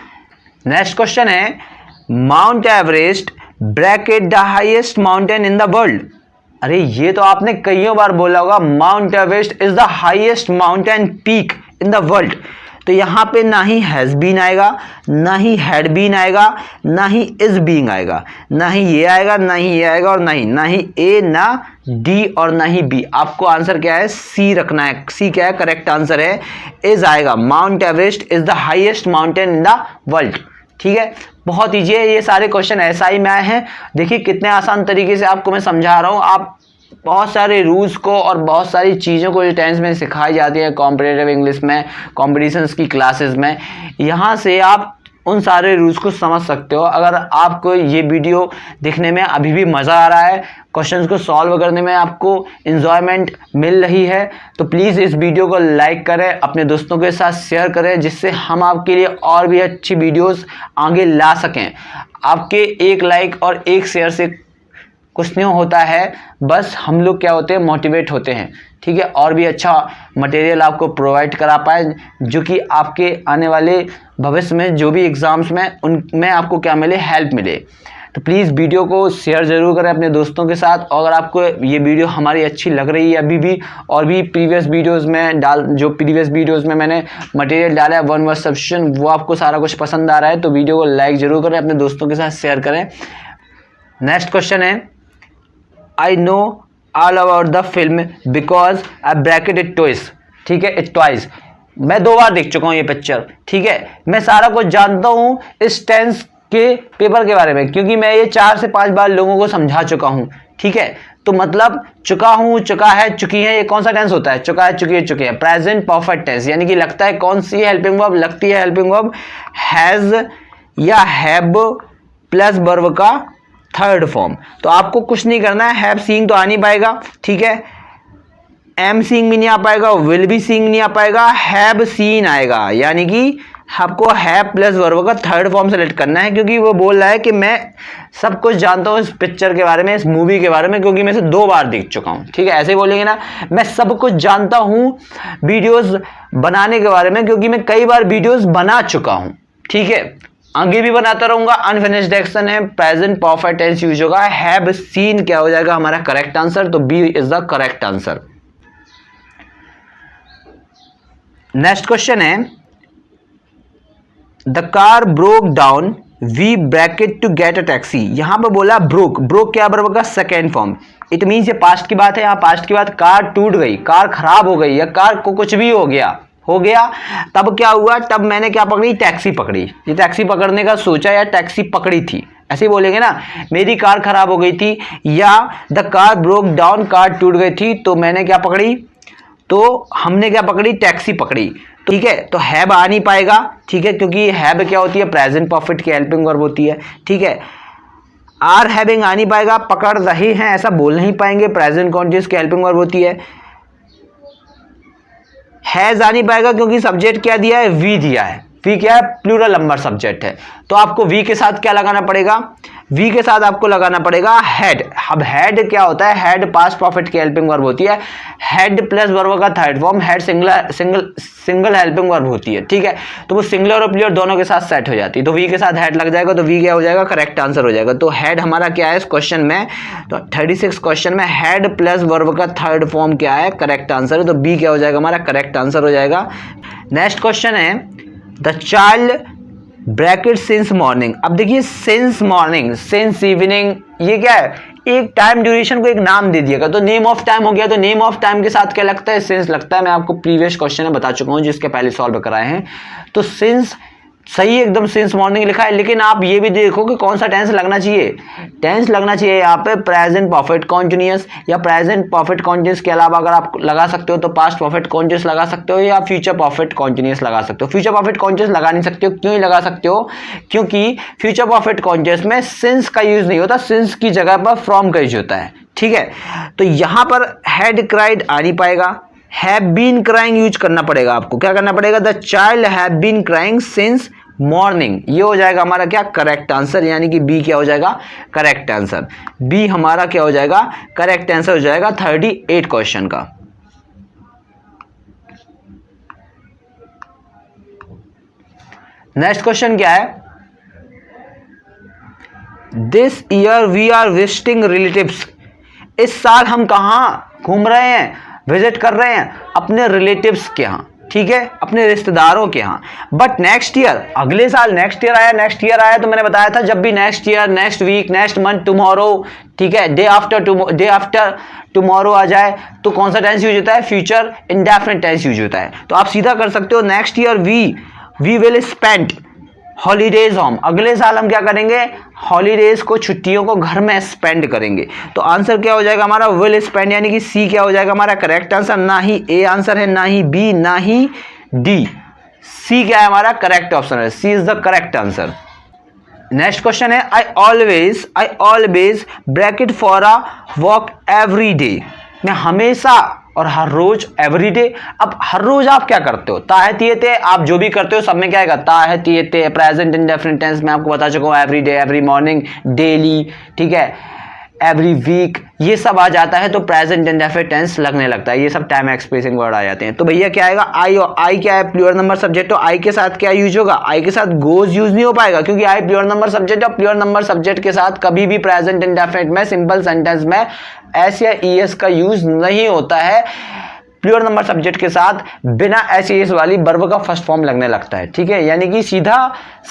नेक्स्ट क्वेश्चन है mount Everest bracket the highest mountain in the world. अरे ये तो आपने कईयों बार बोला होगा, mount Everest is the highest mountain peak in the world. तो यहां पे ना ही हैज बीन आएगा, ना ही हैड बीन आएगा, ना ही इज बीइंग आएगा, ना ही ये आएगा, ना ही ये आएगा, और ना ही ए, ना डी और ना ही बी। आपको आंसर क्या है, सी रखना है। सी क्या है, करेक्ट आंसर है, इज आएगा। Mount Everest is the highest mountain in the world. ठीक है, बहुत ईजी है, ये सारे क्वेश्चन एसआई में आए हैं। देखिए कितने आसान तरीके से आपको मैं समझा रहा हूं। आप बहुत सारे रूल्स को और बहुत सारी चीज़ों को टेंस में सिखाई जाती है कॉम्पिटिटिव इंग्लिश में, कॉम्पिटिशन्स की क्लासेस में, यहाँ से आप उन सारे रूल्स को समझ सकते हो। अगर आपको ये वीडियो देखने में अभी भी मज़ा आ रहा है, क्वेश्चंस को सॉल्व करने में आपको इन्जॉयमेंट मिल रही है, तो प्लीज़ इस वीडियो को लाइक करें, अपने दोस्तों के साथ शेयर करें, जिससे हम आपके लिए और भी अच्छी वीडियोस आगे ला सकें। आपके एक लाइक और एक शेयर से कुछ नहीं होता है, बस हम लोग क्या होते हैं, मोटिवेट होते हैं। ठीक है, और भी अच्छा मटेरियल आपको प्रोवाइड करा पाए, जो कि आपके आने वाले भविष्य में जो भी एग्ज़ाम्स में उनमें आपको क्या मिले, हेल्प मिले। तो प्लीज़ वीडियो को शेयर ज़रूर करें अपने दोस्तों के साथ। और अगर आपको ये वीडियो हमारी अच्छी लग रही है अभी भी, और भी प्रीवियस वीडियोज़ में मैंने मटेरियल डाला है, वन वर्ड सब्स्टिट्यूशन, वो आपको सारा कुछ पसंद आ रहा है, तो वीडियो को लाइक ज़रूर करें, अपने दोस्तों के साथ शेयर करें। नेक्स्ट क्वेश्चन है I know all about the film because I bracket it twice। ठीक है, it twice, मैं 2 बार देख चुका हूँ ये पिक्चर। ठीक है, मैं सारा कुछ जानता हूँ इस टेंस के पेपर के बारे में, क्योंकि मैं ये 4 से 5 बार लोगों को समझा चुका हूँ। ठीक है, तो मतलब चुका हूँ, चुका है, चुकी है, ये कौन सा टेंस होता है, चुका है, चुकी है, चुके हैं, प्रेजेंट परफेक्ट टेंस। यानी कि लगता है कौन सी हेल्पिंग वर्ब, लगती है हेल्पिंग वर्ब हैज या हैव प्लस वर्ब का थर्ड फॉर्म। तो आपको कुछ नहीं करना है, हैव सीइंग तो आ नहीं पाएगा, ठीक है, एम सीइंग भी नहीं आ पाएगा, विल बी सीइंग नहीं आ पाएगा, हैव सीन आएगा। यानी कि आपको हैव प्लस वर्ब का थर्ड फॉर्म सेलेक्ट करना है, क्योंकि वो बोल रहा है कि मैं सब कुछ जानता हूँ इस पिक्चर के बारे में, इस मूवी के बारे में, क्योंकि मैं इसे 2 बार देख चुका हूँ। ठीक है, ऐसे ही बोलेंगे ना, मैं सब कुछ जानता हूँ वीडियोस बनाने के बारे में, क्योंकि मैं कई बार वीडियोस बना चुका हूँ। ठीक है, आगे भी बनाता रहूंगा। अनफिनिश्ड एक्शन है, प्रेजेंट परफेक्ट टेंस यूज होगा। हैव सीन क्या हो जाएगा हमारा करेक्ट आंसर, तो B is the correct answer. Next question है the car broke down we bracket to get a taxi, यहाँ पर बोला ब्रोक, ब्रोक क्या वर्ब का सेकेंड फॉर्म, इट मीन्स ये पास्ट की बात है, यहाँ पास्ट की बात, कार टूट गई, कार खराब हो गई या कार को कुछ भी हो गया, तब क्या हुआ, तब मैंने क्या पकड़ी, टैक्सी पकड़ी, ये टैक्सी पकड़ने का सोचा या टैक्सी पकड़ी थी, ऐसे ही बोलेंगे ना, मेरी कार खराब हो गई थी या the car broke down, car टूट गई थी तो मैंने क्या पकड़ी, तो हमने क्या पकड़ी, टैक्सी पकड़ी, ठीक है। तो हैव आ नहीं पाएगा, ठीक है, क्योंकि हैव क्या होती है, प्रेजेंट परफेक्ट की हेल्पिंग वर्ब होती है, ठीक है। आर हैविंग आ नहीं पाएगा, पकड़ रहे हैं ऐसा बोल नहीं पाएंगे, प्रेजेंट कॉन्टिन्यूअस की हेल्पिंग वर्ब होती है। हैज आ नहीं पाएगा क्योंकि सब्जेक्ट क्या दिया है, वी दिया है, वी क्या है, प्लूरल नंबर सब्जेक्ट है, तो आपको वी के साथ क्या लगाना पड़ेगा, वी के साथ आपको लगाना पड़ेगा हैड। अब हैड क्या होता है, हैड पास्ट परफेक्ट की हेल्पिंग वर्ब होती है, हैड प्लस वर्ब का third form, had single helping verb होती है, ठीक है, तो वो सिंगुलर और प्लूरल दोनों के साथ सेट हो जाती है, तो वी के साथ हैड लग जाएगा, तो वी क्या हो जाएगा, करेक्ट आंसर हो जाएगा। तो हैड हमारा क्या है इस क्वेश्चन में, तो 36 क्वेश्चन में हैड प्लस वर्ब का थर्ड फॉर्म क्या है, करेक्ट आंसर है, तो बी क्या हो जाएगा हमारा, करेक्ट आंसर हो जाएगा। नेक्स्ट क्वेश्चन है the child bracket since morning. अब देखिए सिंस मॉर्निंग, सिंस इवनिंग, ये क्या है, एक टाइम ड्यूरेशन को एक नाम दे दिएगा, तो नेम ऑफ टाइम हो गया, तो नेम ऑफ टाइम के साथ क्या लगता है, सिंस लगता है। मैं आपको प्रीवियस क्वेश्चन में बता चुका हूं जिसके पहले सॉल्व कराए हैं, तो सिंस सही एकदम, सिंस मॉर्निंग लिखा है, लेकिन आप ये भी देखो कि कौन सा टेंस लगना चाहिए, टेंस लगना चाहिए यहाँ पे प्रेजेंट परफेक्ट कॉन्टिन्यूअस, या प्रेजेंट परफेक्ट कॉन्टिन्यूअस के अलावा अगर आप लगा सकते हो तो पास्ट परफेक्ट कॉन्टिन्यूअस लगा सकते हो, या फ्यूचर परफेक्ट कॉन्टिन्यूअस लगा सकते हो। फ्यूचर परफेक्ट कॉन्टिन्यूअस लगा नहीं सकते हो, क्यों नहीं लगा सकते हो, क्योंकि फ्यूचर परफेक्ट कॉन्टिन्यूअस में सिंस का यूज नहीं होता, सिंस की जगह पर फ्रॉम का यूज होता है, ठीक है। तो यहां पर हैड क्राइड आ नहीं पाएगा, हैव बीन क्राइंग यूज करना पड़ेगा, आपको क्या करना पड़ेगा, the child have been crying since morning, ये हो जाएगा हमारा क्या, करेक्ट आंसर, यानी कि बी क्या हो जाएगा, करेक्ट आंसर, बी हमारा क्या हो जाएगा, करेक्ट आंसर हो जाएगा 38 क्वेश्चन का। नेक्स्ट क्वेश्चन क्या है, this year we are visiting relatives, इस साल हम कहां घूम रहे हैं, विजिट कर रहे हैं अपने रिलेटिव्स के यहाँ, ठीक है, अपने रिश्तेदारों के यहाँ। बट नेक्स्ट ईयर, अगले साल, नेक्स्ट ईयर आया, नेक्स्ट ईयर आया, तो मैंने बताया था जब भी next year, next week, next month, tomorrow, ठीक है, डे आफ्टर टुमारो आ जाए तो कौन सा टेंस यूज होता है, फ्यूचर इंडेफिनिट टेंस यूज होता है। तो आप सीधा कर सकते हो, next year we will spend holidays home, अगले साल हम क्या करेंगे, हॉलीडेज को, छुट्टियों को घर में स्पेंड करेंगे। तो आंसर क्या हो जाएगा हमारा, विल स्पेंड, यानी कि सी क्या हो जाएगा हमारा करेक्ट आंसर, ना ही ए आंसर है, ना ही बी, ना ही डी, सी क्या है हमारा करेक्ट ऑप्शन है, सी is the correct answer. Next question है I always bracket for a walk every day, मैं हमेशा और हर रोज, एवरीडे। अब हर रोज आप क्या करते हो, ताहतीयते, आप जो भी करते हो सब में क्या आएगा, ताहतीयते, प्रेजेंट इंडेफिनिट टेंस में आपको बता चुका हूं, every day, every morning, daily, ठीक है, एवरी वीक, ये सब आ जाता है तो प्रेजेंट इंडेफिनिट टेंस लगने लगता है, ये सब टाइम एक्सप्रेसिंग वर्ड आ जाते हैं। तो भैया क्या आएगा, आई क्या है, प्लूरल नंबर सब्जेक्ट, तो आई के साथ क्या यूज होगा, आई के साथ गोज यूज नहीं हो पाएगा, क्योंकि आई प्लूरल नंबर सब्जेक्ट, और प्लूरल नंबर सब्जेक्ट के साथ कभी भी प्रेजेंट इंडेफिनिट में, सिंपल सेंटेंस में एस या ईएस का यूज नहीं होता है। प्लूरल नंबर सब्जेक्ट के साथ बिना एस एस वाली वर्ब का फर्स्ट फॉर्म लगने लगता है, ठीक है, यानी कि सीधा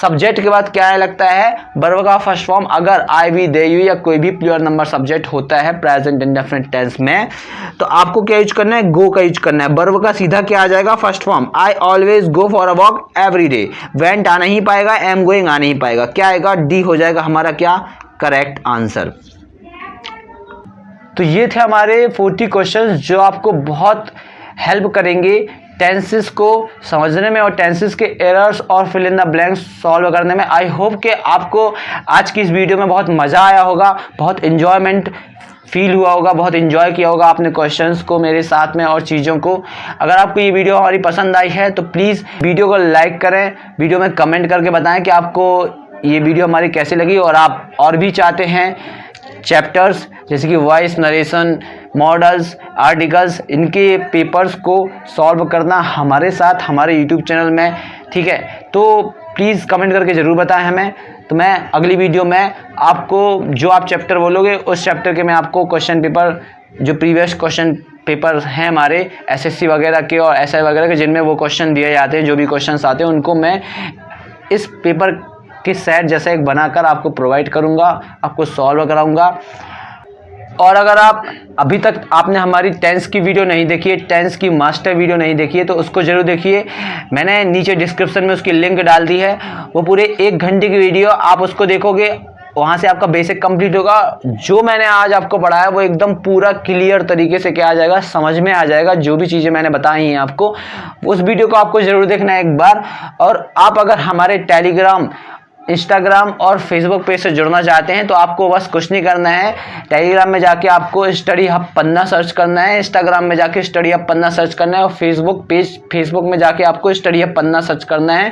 सब्जेक्ट के बाद क्या लगता है, वर्ब का फर्स्ट फॉर्म, अगर आई वी दे यू या कोई भी प्लूरल नंबर सब्जेक्ट होता है प्रेजेंट इंडेफिनिट टेंस में, तो आपको क्या यूज करना है, गो का यूज करना है, वर्ब का सीधा क्या आ जाएगा, first form, I always go for a walk every day, went आ नहीं पाएगा, एम गोइंग आ नहीं पाएगा, क्या आएगा, डी हो जाएगा हमारा क्या करेक्ट आंसर। तो ये थे हमारे 40 क्वेश्चंस जो आपको बहुत हेल्प करेंगे टेंसेस को समझने में और टेंसेस के एरर्स और fill in the blanks solve करने में। आई होप कि आपको आज की इस वीडियो में बहुत मज़ा आया होगा, बहुत इन्जॉयमेंट फील हुआ होगा, बहुत इन्जॉय किया होगा आपने क्वेश्चंस को मेरे साथ में और चीज़ों को। अगर आपको ये वीडियो हमारी पसंद आई है तो प्लीज़ वीडियो को लाइक करें, वीडियो में कमेंट करके बताएं कि आपको ये वीडियो हमारी कैसी लगी, और आप और भी चाहते हैं चैप्टर्स जैसे कि वॉइस नरेशन, मॉडल्स, आर्टिकल्स, इनके पेपर्स को सॉल्व करना हमारे साथ हमारे यूट्यूब चैनल में, ठीक है, तो प्लीज़ कमेंट करके ज़रूर बताएं हमें। तो मैं अगली वीडियो में आपको जो आप चैप्टर बोलोगे उस चैप्टर के मैं आपको क्वेश्चन पेपर, जो प्रीवियस क्वेश्चन पेपर हैं हमारे एसएससी वगैरह के और एसआई वगैरह के, जिनमें वो क्वेश्चन दिए जाते हैं, जो भी क्वेश्चन आते हैं उनको मैं इस पेपर कि सेट जैसा एक बनाकर आपको प्रोवाइड करूँगा, आपको सॉल्व कराऊँगा। और अगर आप अभी तक आपने हमारी टेंस की वीडियो नहीं देखी है, टेंस की मास्टर वीडियो नहीं देखी है, तो उसको ज़रूर देखिए। मैंने नीचे डिस्क्रिप्शन में उसकी लिंक डाल दी है। वो पूरे 1 घंटे की वीडियो, आप उसको देखोगे, वहाँ से आपका बेसिक कंप्लीट होगा। जो मैंने आज आपको पढ़ाया वो एकदम पूरा क्लियर तरीके से क्या आ जाएगा, समझ में आ जाएगा। जो भी चीज़ें मैंने बताई हैं आपको, उस वीडियो को आपको ज़रूर देखना है एक बार। और आप अगर हमारे टेलीग्राम, इंस्टाग्राम और फेसबुक पेज से जुड़ना चाहते हैं तो आपको बस कुछ नहीं करना है। टेलीग्राम में जाके आपको स्टडी हब पन्ना सर्च करना है, इंस्टाग्राम में जाके स्टडी हब पन्ना सर्च करना है, और फेसबुक में जाके आपको स्टडी हब पन्ना सर्च करना है।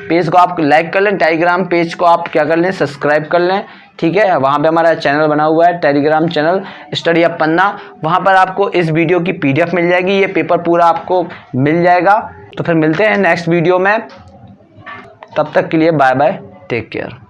पेज को आप लाइक कर लें, टेलीग्राम पेज को आप क्या कर लें, सब्सक्राइब कर लें, ठीक है। वहाँ पे हमारा चैनल बना हुआ है, टेलीग्राम चैनल स्टडी हब पन्ना। वहाँ पर आपको इस वीडियो की PDF मिल जाएगी, ये पेपर पूरा आपको मिल जाएगा। तो फिर मिलते हैं नेक्स्ट वीडियो में, तब तक के लिए बाय बाय, टेक केयर।